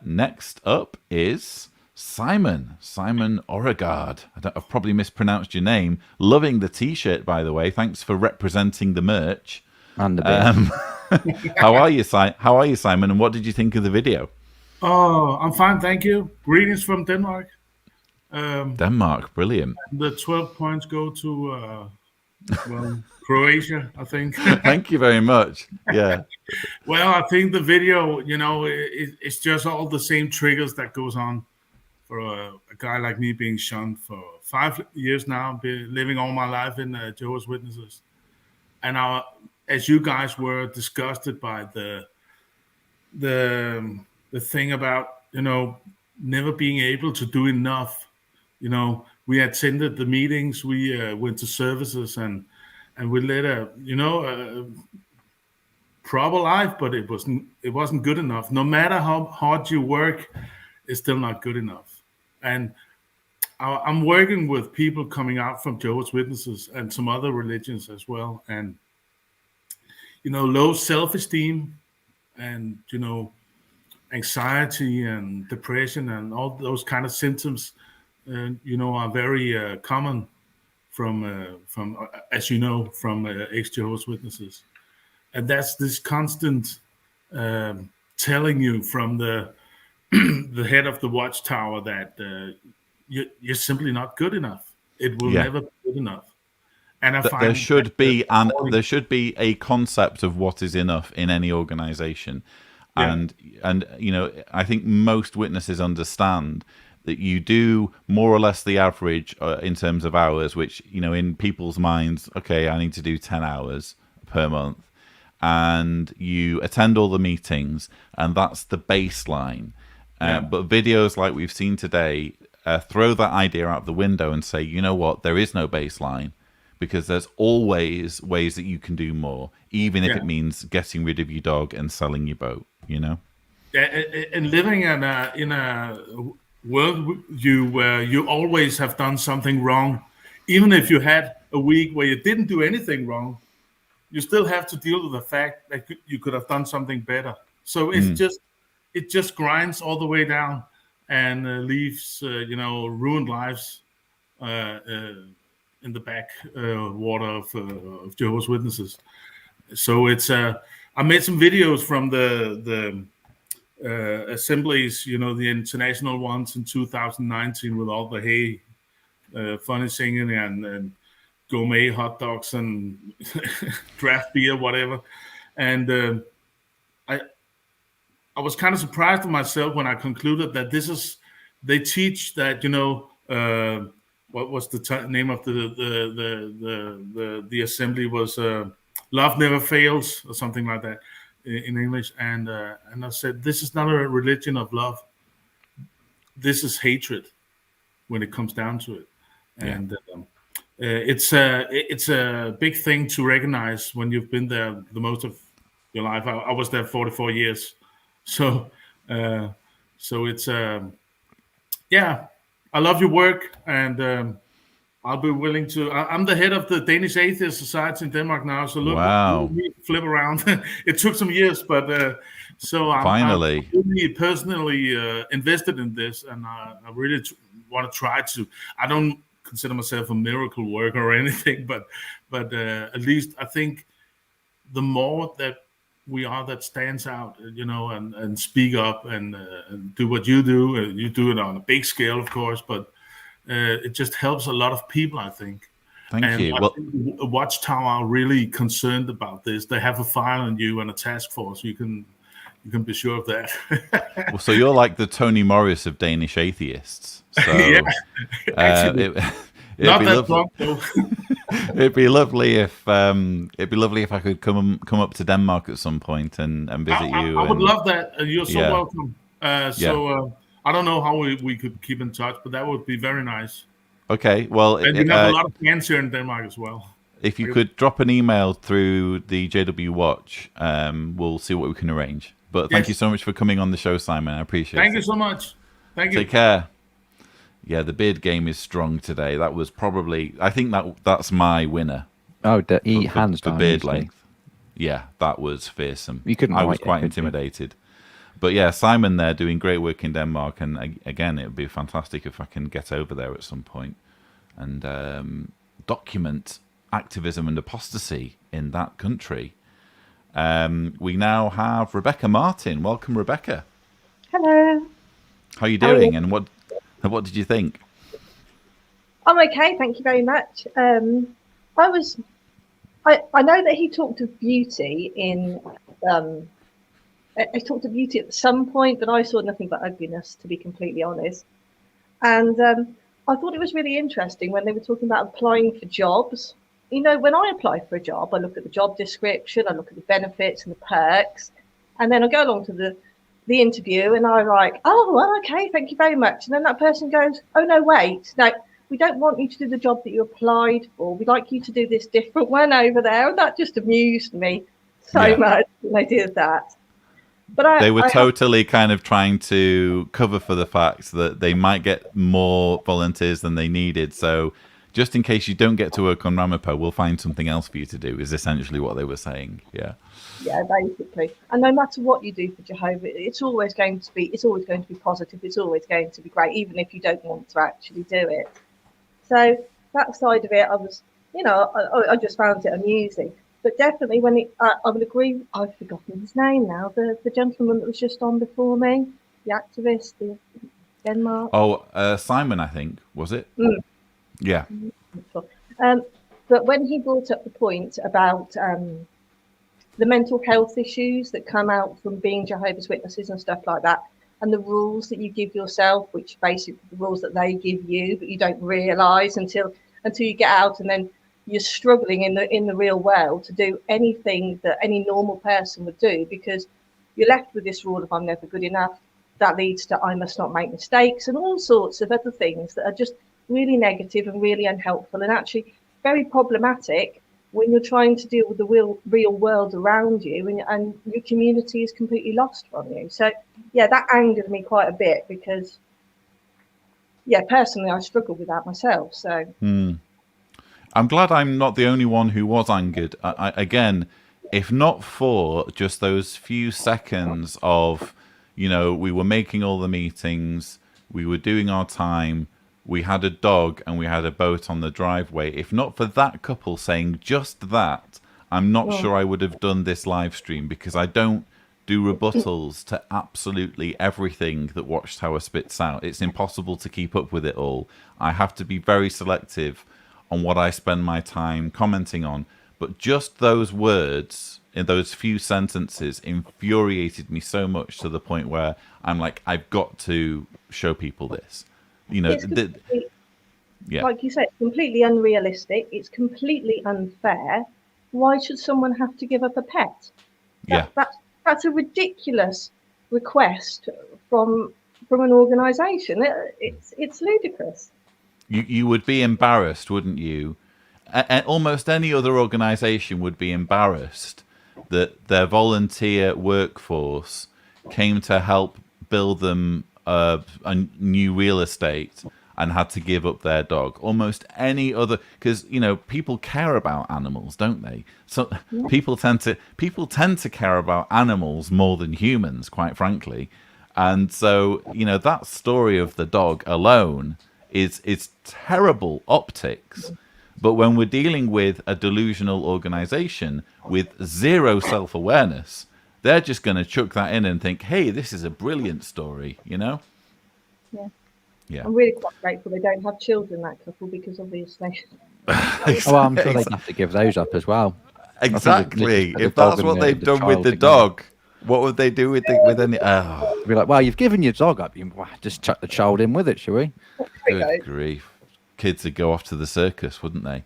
Next up is Simon Oregard. I've probably mispronounced your name. Loving the T-shirt, by the way. Thanks for representing the merch. And the beer. How are you, Simon? And what did you think of the video? Oh, I'm fine, thank you. Greetings from Denmark. Denmark, brilliant. The 12 points go to Croatia, I think. Thank you very much. Yeah. Well, I think the video, it's just all the same triggers that goes on for a guy like me being shunned for 5 years now, living all my life in Jehovah's Witnesses. And as you guys were disgusted by the thing about, never being able to do enough. We attended the meetings, we went to services, and we led a proper life, but it wasn't good enough. No matter how hard you work, it's still not good enough. And I'm working with people coming out from Jehovah's Witnesses and some other religions as well, and low self-esteem, and anxiety and depression and all those kind of symptoms. Are very common from as you know, from ex-Jehovah's Witnesses. And that's this constant telling you from the head of the Watchtower that you're simply not good enough. It will never be good enough. And I find there should be a concept of what is enough in any organization. Yeah. And I think most witnesses understand that you do more or less the average in terms of hours, which, in people's minds, okay, I need to do 10 hours per month. And you attend all the meetings, and that's the baseline. But videos like we've seen today throw that idea out the window and say, you know what, there is no baseline, because there's always ways that you can do more, even if it means getting rid of your dog and selling your boat, Yeah, and living in a world where you always have done something wrong, even if you had a week where you didn't do anything wrong, you still have to deal with the fact that you could have done something better. So it just grinds all the way down and leaves ruined lives in the back water of Jehovah's Witnesses. So it's I made some videos from the assemblies, the international ones in 2019 with all the funny singing and gourmet hot dogs and draft beer, whatever. And I was kind of surprised with myself when I concluded that they teach that, what was the name of the assembly was Love Never Fails or something like that in English. And I said, this is not a religion of love. This is hatred when it comes down to it. And it's a big thing to recognize when you've been there the most of your life. I was there 44 years, so it's yeah. I love your work, and I'll be willing to. I'm the head of the Danish Atheist Society in Denmark now. So look, wow, flip around. It took some years, but so I'm really personally invested in this, and I really want to try to. I don't consider myself a miracle worker or anything, but at least I think the more that we are that stands out, and speak up and do what you do. You do it on a big scale, of course, but it just helps a lot of people, I think. Thank you. I think Watchtower are really concerned about this. They have a file on you and a task force. You can be sure of that. Well, so you're like the Tony Morris of Danish atheists. So, yeah, not that long, though. It'd be lovely if I could come up to Denmark at some point and visit you. I would love that. You're so welcome. I don't know how we could keep in touch, but that would be very nice. Okay, well, and we have a lot of fans here in Denmark as well. If you could drop an email through the JW Watch, we'll see what we can arrange. But thank you so much for coming on the show, Simon. I appreciate it. Thank you so much. Thank you. Take care. Yeah, the beard game is strong today. That was probably, I think that's my winner. Oh, hands for beard length. Yeah, that was fearsome. You couldn't. I was quite intimidated. But yeah, Simon there doing great work in Denmark, and again, it would be fantastic if I can get over there at some point and document activism and apostasy in that country. We now have Rebecca Martin. Welcome, Rebecca. Hello. How are you doing? And what did you think? I'm okay, thank you very much. I know that he talked of beauty in. I talked of beauty at some point, but I saw nothing but ugliness, to be completely honest. And I thought it was really interesting when they were talking about applying for jobs. You know, when I apply for a job, I look at the job description, I look at the benefits and the perks, and then I go along to the interview and I'm like, oh, well, okay, thank you very much. And then that person goes, oh, no, wait, no, we don't want you to do the job that you applied for. We'd like you to do this different one over there. And that just amused me so much when they did that. But they were totally kind of trying to cover for the fact that they might get more volunteers than they needed. So just in case you don't get to work on Ramapo, we'll find something else for you to do, is essentially what they were saying. Yeah. Yeah, basically. And no matter what you do for Jehovah, it's always going to be positive. It's always going to be great, even if you don't want to actually do it. So that side of it, I was, I just found it amusing. But definitely I would agree, I've forgotten his name now, the gentleman that was just on before me, the activist, the Denmark. Oh, Simon, I think, was it? Mm. Yeah. But when he brought up the point about the mental health issues that come out from being Jehovah's Witnesses and stuff like that, and the rules that you give yourself, which basically the rules that they give you, but you don't realise until you get out, and then you're struggling in the real world to do anything that any normal person would do, because you're left with this rule of I'm never good enough. That leads to I must not make mistakes and all sorts of other things that are just really negative and really unhelpful and actually very problematic when you're trying to deal with the real world around you and your community is completely lost from you. So yeah, that angered me quite a bit because personally I struggle with that myself. So I'm glad I'm not the only one who was angered. Again, if not for just those few seconds of, we were making all the meetings, we were doing our time, we had a dog and we had a boat on the driveway. If not for that couple saying just that, I'm not sure I would have done this live stream, because I don't do rebuttals to absolutely everything that Watchtower spits out. It's impossible to keep up with it all. I have to be very selective on what I spend my time commenting on. But just those words in those few sentences infuriated me so much to the point where I'm like, I've got to show people this. Like you said, it's completely unrealistic. It's completely unfair. Why should someone have to give up a pet? That's a ridiculous request from an organisation. It's ludicrous. You would be embarrassed, wouldn't you, almost any other organization would be embarrassed that their volunteer workforce came to help build them a new real estate and had to give up their dog. Almost any other, because people care about animals, don't they? So people tend to care about animals more than humans, quite frankly. And so that story of the dog alone is terrible optics. But when we're dealing with a delusional organization with zero self-awareness, they're just going to chuck that in and think, hey, this is a brilliant story, Yeah. Yeah. I'm really quite grateful they don't have children, that couple, because obviously. Oh, I'm sure they'd have to give those up as well. Exactly. If that's what they've done with the dog, what would they do with any? Oh. Be like, well, you've given your dog up. Just chuck the child in with it, shall we? Good grief. Kids would go off to the circus, wouldn't they?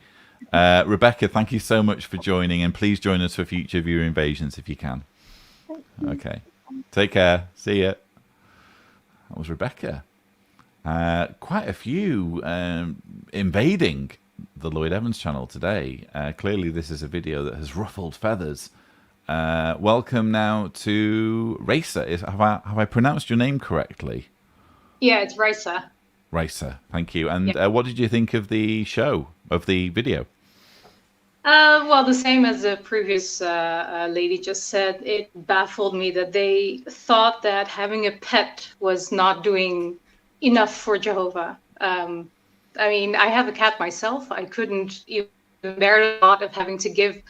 Rebecca, thank you so much for joining, and please join us for future viewer invasions if you can. Okay. Take care. See ya. That was Rebecca. Quite a few invading the Lloyd Evans channel today. Clearly, this is a video that has ruffled feathers. Welcome now to Racer. Have I pronounced your name correctly? Yeah, it's Racer. Racer, thank you. And what did you think of the show, of the video? Well, the same as the previous lady just said. It baffled me that they thought that having a pet was not doing enough for Jehovah. I mean, I have a cat myself. I couldn't even bear the thought of having to give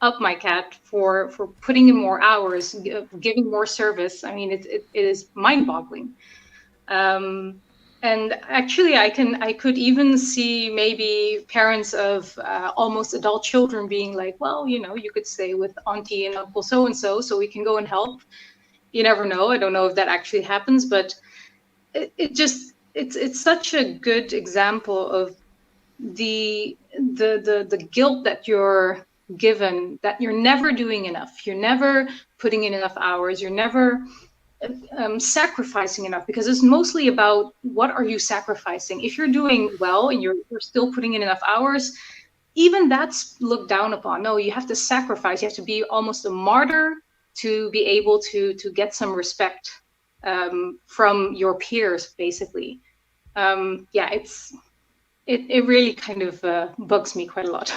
up my cat for putting in more hours, giving more service. I mean, it is mind-boggling. And actually, I could even see maybe parents of almost adult children being like, well, you could stay with Auntie and Uncle so-and-so, so we can go and help. You never know. I don't know if that actually happens, but it's such a good example of the guilt that you're given, that you're never doing enough. You're never putting in enough hours. You're never sacrificing enough, because it's mostly about what are you sacrificing. If you're doing well and you're still putting in enough hours, even that's looked down upon. No, you have to sacrifice. You have to be almost a martyr to be able to get some respect from your peers, basically. It really kind of bugs me quite a lot.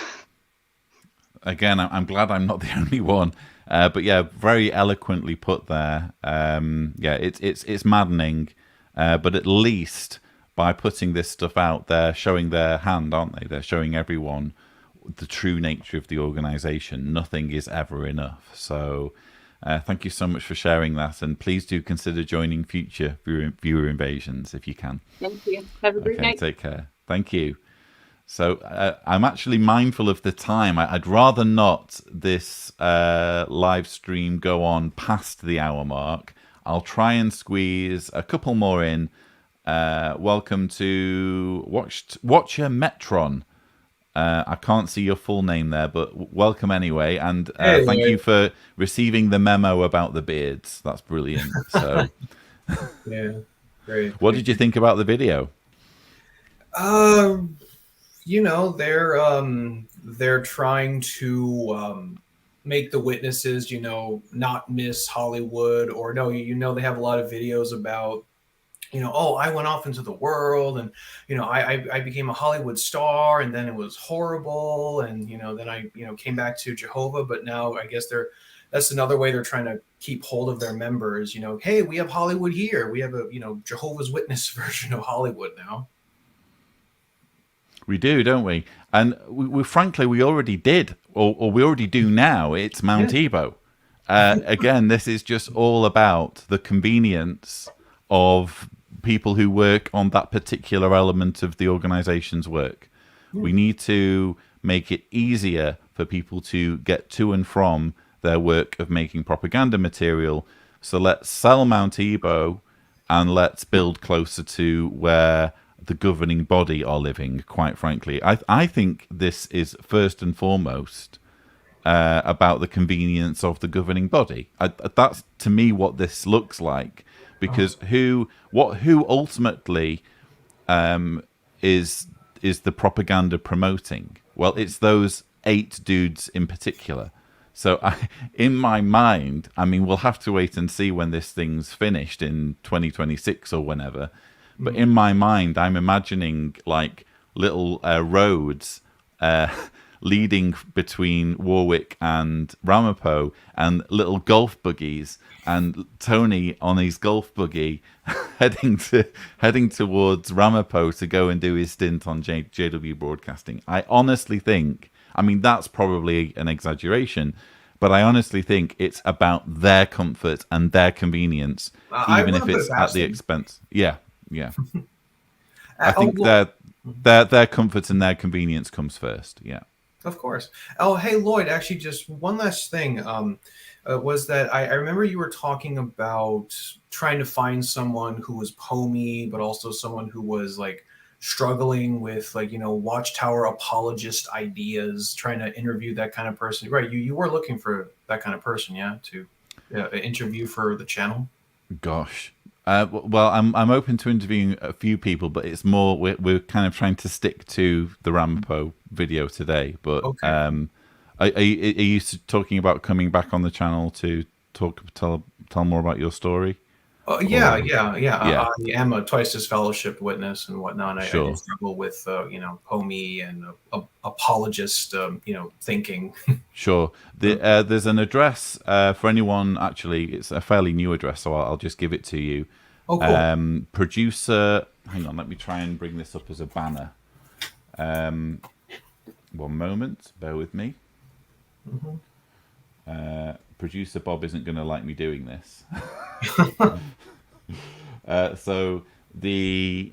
Again, I'm glad I'm not the only one. But yeah, very eloquently put there. It's maddening, but at least by putting this stuff out, they're showing their hand, aren't they? They're showing everyone the true nature of the organization. Nothing is ever enough. So thank you so much for sharing that, and please do consider joining future viewer invasions if you can. Thank you. Have a great night. Take care. Thank you. So I'm actually mindful of the time. I'd rather not this live stream go on past the hour mark. I'll try and squeeze a couple more in. Welcome to Watcher Metron. I can't see your full name there, but welcome anyway. And thank you for receiving the memo about the beards. That's brilliant. So, yeah, great. What did you think about the video? They're trying to make the witnesses, not miss Hollywood, or no, they have a lot of videos about, oh, I went off into the world and, I became a Hollywood star, and then it was horrible. And, then I, came back to Jehovah, but now I guess that's another way they're trying to keep hold of their members. Hey, we have Hollywood here. We have a, Jehovah's Witness version of Hollywood now. We do, don't we? And we frankly, we already did, or we already do now. It's Mount Ebo. Again, this is just all about the convenience of people who work on that particular element of the organization's work. We need to make it easier for people to get to and from their work of making propaganda material. So let's sell Mount Ebo and let's build closer to where the governing body are living, quite frankly. I think this is first and foremost about the convenience of the governing body. That's, to me, what this looks like, because who ultimately is the propaganda promoting? Well, it's those 8 dudes in particular. So in my mind, I mean, we'll have to wait and see when this thing's finished in 2026 or whenever. But in my mind, I'm imagining like little roads leading between Warwick and Ramapo, and little golf buggies, and Tony on his golf buggy heading towards Ramapo to go and do his stint on JW Broadcasting. I honestly think, I mean, that's probably an exaggeration, but I honestly think it's about their comfort and their convenience, even if it's at the expense. Yeah. I think their comfort and their convenience comes first. Yeah. Of course. Oh, hey, Lloyd, actually, just one last thing was that I remember you were talking about trying to find someone who was POMI, but also someone who was like struggling with like, Watchtower apologist ideas, trying to interview that kind of person. Right. You were looking for that kind of person, yeah, to interview for the channel. Gosh. Well, I'm open to interviewing a few people, but it's more we're kind of trying to stick to the Ramapo video today. But okay. Are you talking about coming back on the channel to tell more about your story? Yeah. I am a Twice as Fellowship witness and whatnot. Sure. I do struggle with POMI and apologist thinking. Sure. There's an address for anyone. Actually, it's a fairly new address, so I'll just give it to you. Oh, cool. Producer, hang on, let me try and bring this up as a banner. One moment, bear with me. Producer Bob isn't going to like me doing this. So the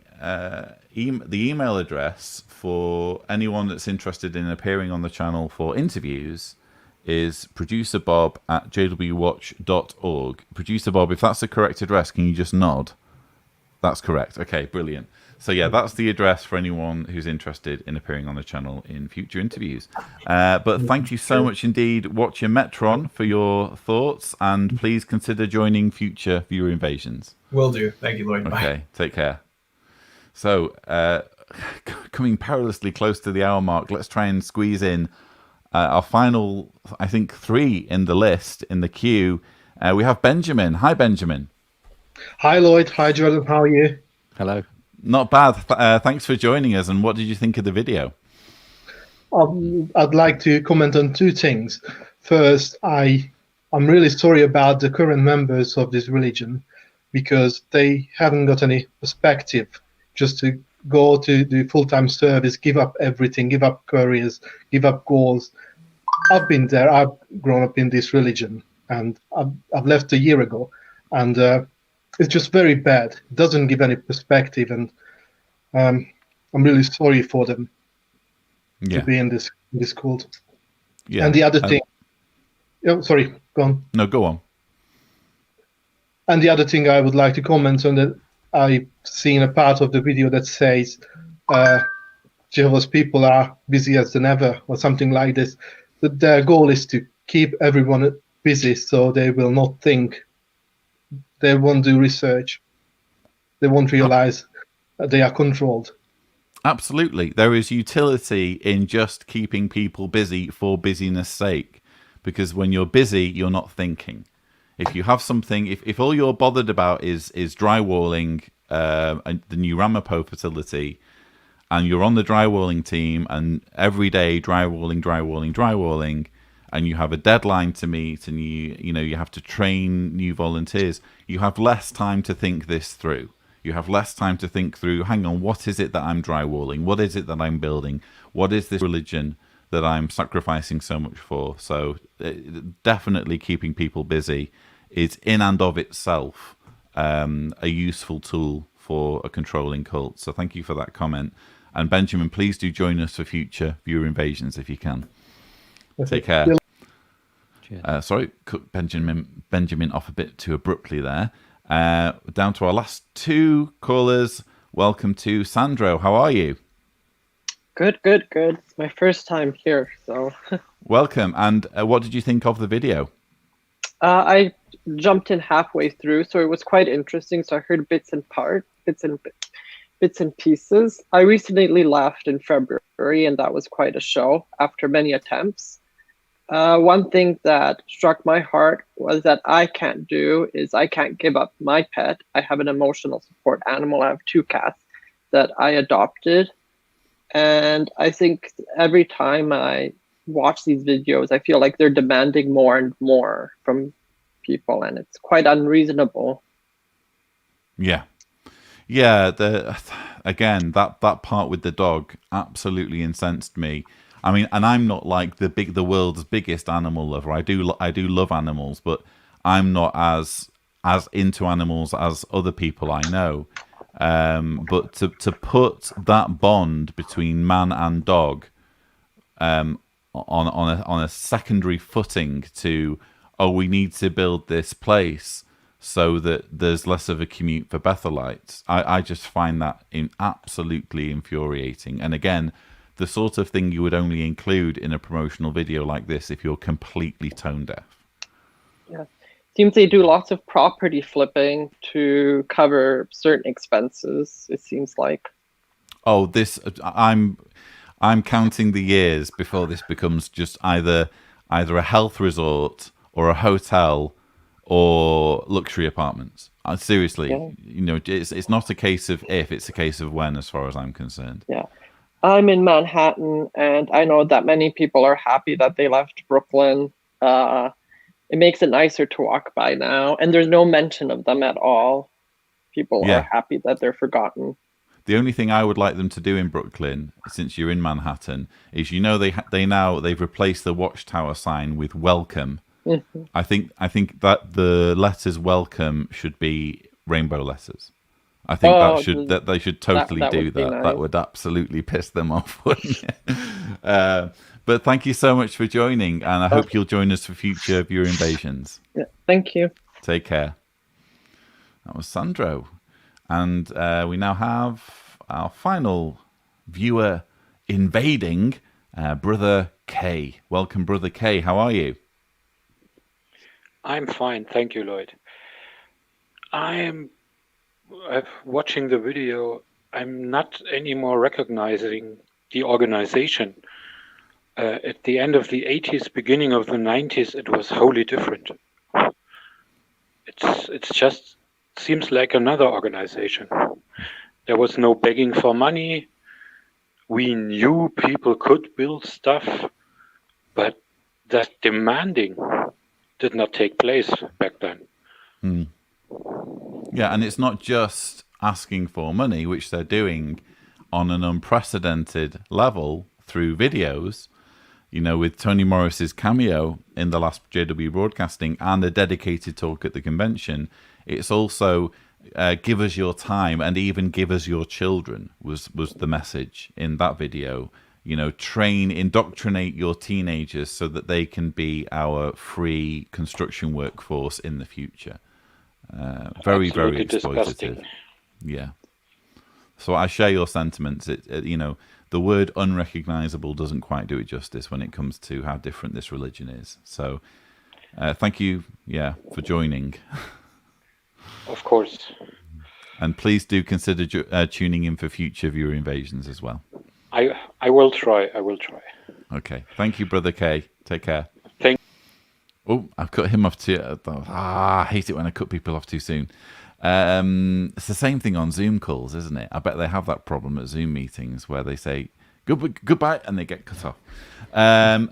email address for anyone that's interested in appearing on the channel for interviews is producerbob@jwwatch.org. Producer Bob, if that's the correct address, can you just nod? That's correct. Okay, brilliant. So yeah, that's the address for anyone who's interested in appearing on the channel in future interviews. But thank you so much indeed, Watcher Metron, for your thoughts, and please consider joining future viewer invasions. Will do. Thank you, Lloyd. Okay, Bye. take care. So coming perilously close to the hour mark, let's try and squeeze in our final, I think, 3 in the list, in the queue. We have Benjamin. Hi, Benjamin. Hi, Lloyd. Hi, Jordan. How are you? Hello. Not bad. Thanks for joining us. And what did you think of the video? I'd like to comment on 2 things. First, I'm really sorry about the current members of this religion, because they haven't got any perspective just to go to the full-time service, give up everything, give up careers, give up goals. I've been there. I've grown up in this religion, and I've left a year ago, and it's just very bad. It doesn't give any perspective, and I'm really sorry for them to be in this cult. Yeah. And the other thing, sorry, go on. No, go on. And the other thing I would like to comment on, that I've seen a part of the video that says Jehovah's people are busier than ever, or something like this. That their goal is to keep everyone busy, so they will not think. They won't do research. They won't realize that they are controlled. Absolutely. There is utility in just keeping people busy for busyness sake. Because when you're busy, you're not thinking. If you have something, if all you're bothered about is drywalling the new Ramapo facility, and you're on the drywalling team, and every day drywalling, and you have a deadline to meet, and you have to train new volunteers, you have less time to think this through. You have less time to think through, hang on, what is it that I'm drywalling? What is it that I'm building? What is this religion that I'm sacrificing so much for? So definitely keeping people busy is in and of itself a useful tool for a controlling cult. So thank you for that comment. And Benjamin, please do join us for future viewer invasions if you can. Take care. Sorry, cut Benjamin off a bit too abruptly there. Down to our last 2 callers. Welcome to Sandro. How are you? Good. It's my first time here, so. Welcome. And what did you think of the video? I jumped in halfway through, so it was quite interesting. So I heard bits and bits and pieces. I recently left in February, and that was quite a show after many attempts. One thing that struck my heart was that I can't give up my pet. I have an emotional support animal. I have 2 cats that I adopted. And I think every time I watch these videos, I feel like they're demanding more and more from people, and it's quite unreasonable. Yeah. Yeah, again, that part with the dog absolutely incensed me. I mean, and I'm not like the world's biggest animal lover. I do love animals, but I'm not as into animals as other people I know. But to put that bond between man and dog on a secondary footing to, oh, we need to build this place so that there's less of a commute for Bethelites. I just find that absolutely infuriating. And again, the sort of thing you would only include in a promotional video like this if you're completely tone deaf. Yeah. Seems they do lots of property flipping to cover certain expenses, it seems like. Oh, I'm counting the years before this becomes just either a health resort or a hotel or luxury apartments. Seriously, yeah. It's not a case of if, it's a case of when, as far as I'm concerned. Yeah. I'm in Manhattan, and I know that many people are happy that they left Brooklyn. It makes it nicer to walk by now, and there's no mention of them at all. People are happy that they're forgotten. The only thing I would like them to do in Brooklyn, since you're in Manhattan, is they've replaced the Watchtower sign with welcome. Mm-hmm. I think that the letters welcome should be rainbow letters. I think they should totally do that. Nice. That would absolutely piss them off, wouldn't it? But thank you so much for joining, and I hope you'll join us for future viewer invasions. Yeah, thank you. Take care. That was Sandro. And we now have our final viewer invading, Brother K. Welcome, Brother K. How are you? I'm fine, thank you, Lloyd. I'm watching the video. I'm not anymore recognizing the organization. At the end of the 80s, beginning of the 90s, it was wholly different. It's just seems like another organization. There was no begging for money. We knew people could build stuff, but that demanding did not take place back then. Hmm. Yeah, and it's not just asking for money, which they're doing on an unprecedented level through videos, with Tony Morris's cameo in the last JW broadcasting and a dedicated talk at the convention. It's also give us your time and even give us your children was the message in that video. Indoctrinate your teenagers so that they can be our free construction workforce in the future. Very, very exploitative. Disgusting. Yeah. So I share your sentiments. The word unrecognizable doesn't quite do it justice when it comes to how different this religion is. So thank you, for joining. Of course. And please do consider tuning in for future viewer invasions as well. I will try. Okay. Thank you, Brother K. Take care. Oh, I've cut him off too. I hate it when I cut people off too soon. It's the same thing on Zoom calls, isn't it? I bet they have that problem at Zoom meetings where they say goodbye and they get cut off.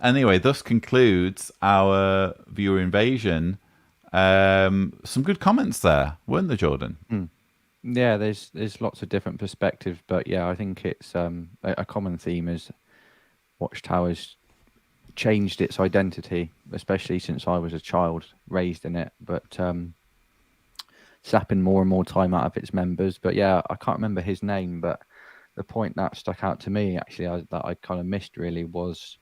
Anyway, thus concludes our viewer invasion. Some good comments there, weren't there, Jordan? Mm. Yeah, there's lots of different perspectives, but yeah, I think it's a common theme is Watchtower's changed its identity, especially since I was a child raised in it, but sapping more and more time out of its members. But yeah, I can't remember his name, but the point that stuck out to me actually that I kind of missed really was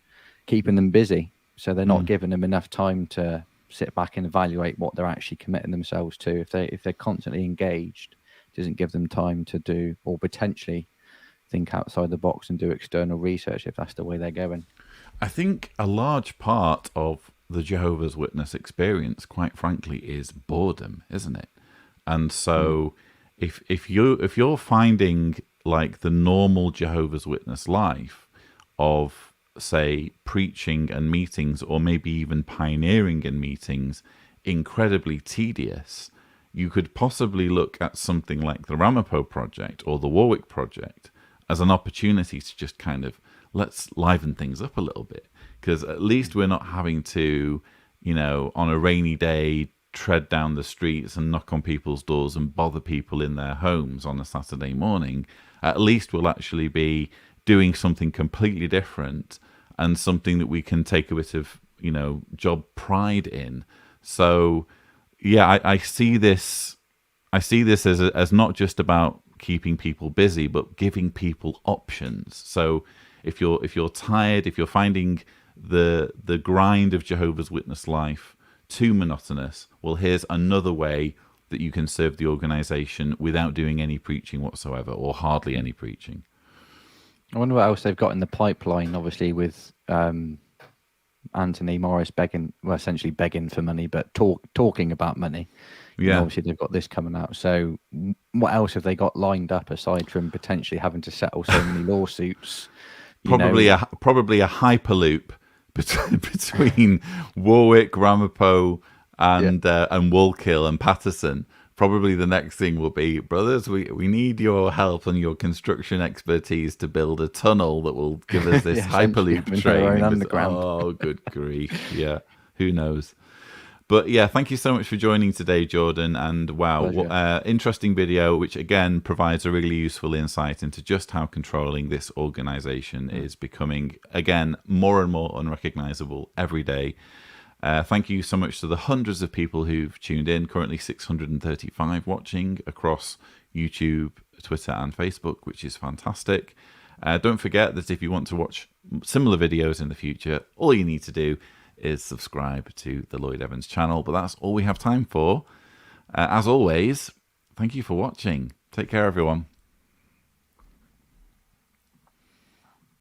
keeping them busy, so they're not giving them enough time to sit back and evaluate what they're actually committing themselves to. If they're constantly engaged, it doesn't give them time to do or potentially think outside the box and do external research if that's the way they're going. I think a large part of the Jehovah's Witness experience, quite frankly, is boredom, isn't it? And so if you're finding like the normal Jehovah's Witness life of, say, preaching and meetings, or maybe even pioneering in meetings, incredibly tedious, you could possibly look at something like the Ramapo Project or the Warwick Project as an opportunity to just kind of, let's liven things up a little bit, because at least we're not having to, you know, on a rainy day, tread down the streets and knock on people's doors and bother people in their homes on a Saturday morning. At least we'll actually be doing something completely different, and something that we can take a bit of, you know, job pride in. So yeah, I see this as not just about keeping people busy, but giving people options. So if you're tired, if you're finding the grind of Jehovah's Witness life too monotonous, well, here's another way that you can serve the organization without doing any preaching whatsoever, or hardly any preaching. I wonder what else they've got in the pipeline, obviously, with Anthony Morris essentially begging for money, but talking about money. Yeah. You know, obviously they've got this coming out. So what else have they got lined up aside from potentially having to settle so many lawsuits? Probably a hyperloop between Warwick, Ramapo, and Woolkill and Patterson. Probably the next thing will be, brothers, we need your help and your construction expertise to build a tunnel that will give us this hyperloop train. Underground. Oh, good grief. Yeah, who knows? But yeah, thank you so much for joining today, Jordan. And wow, what interesting video, which again provides a really useful insight into just how controlling this organization is becoming, again, more and more unrecognizable every day. Thank you so much to the hundreds of people who've tuned in, currently 635 watching across YouTube, Twitter and Facebook, which is fantastic. Don't forget that if you want to watch similar videos in the future, all you need to do is subscribe to the Lloyd Evans channel. But that's all we have time for. As always, thank you for watching. Take care, everyone.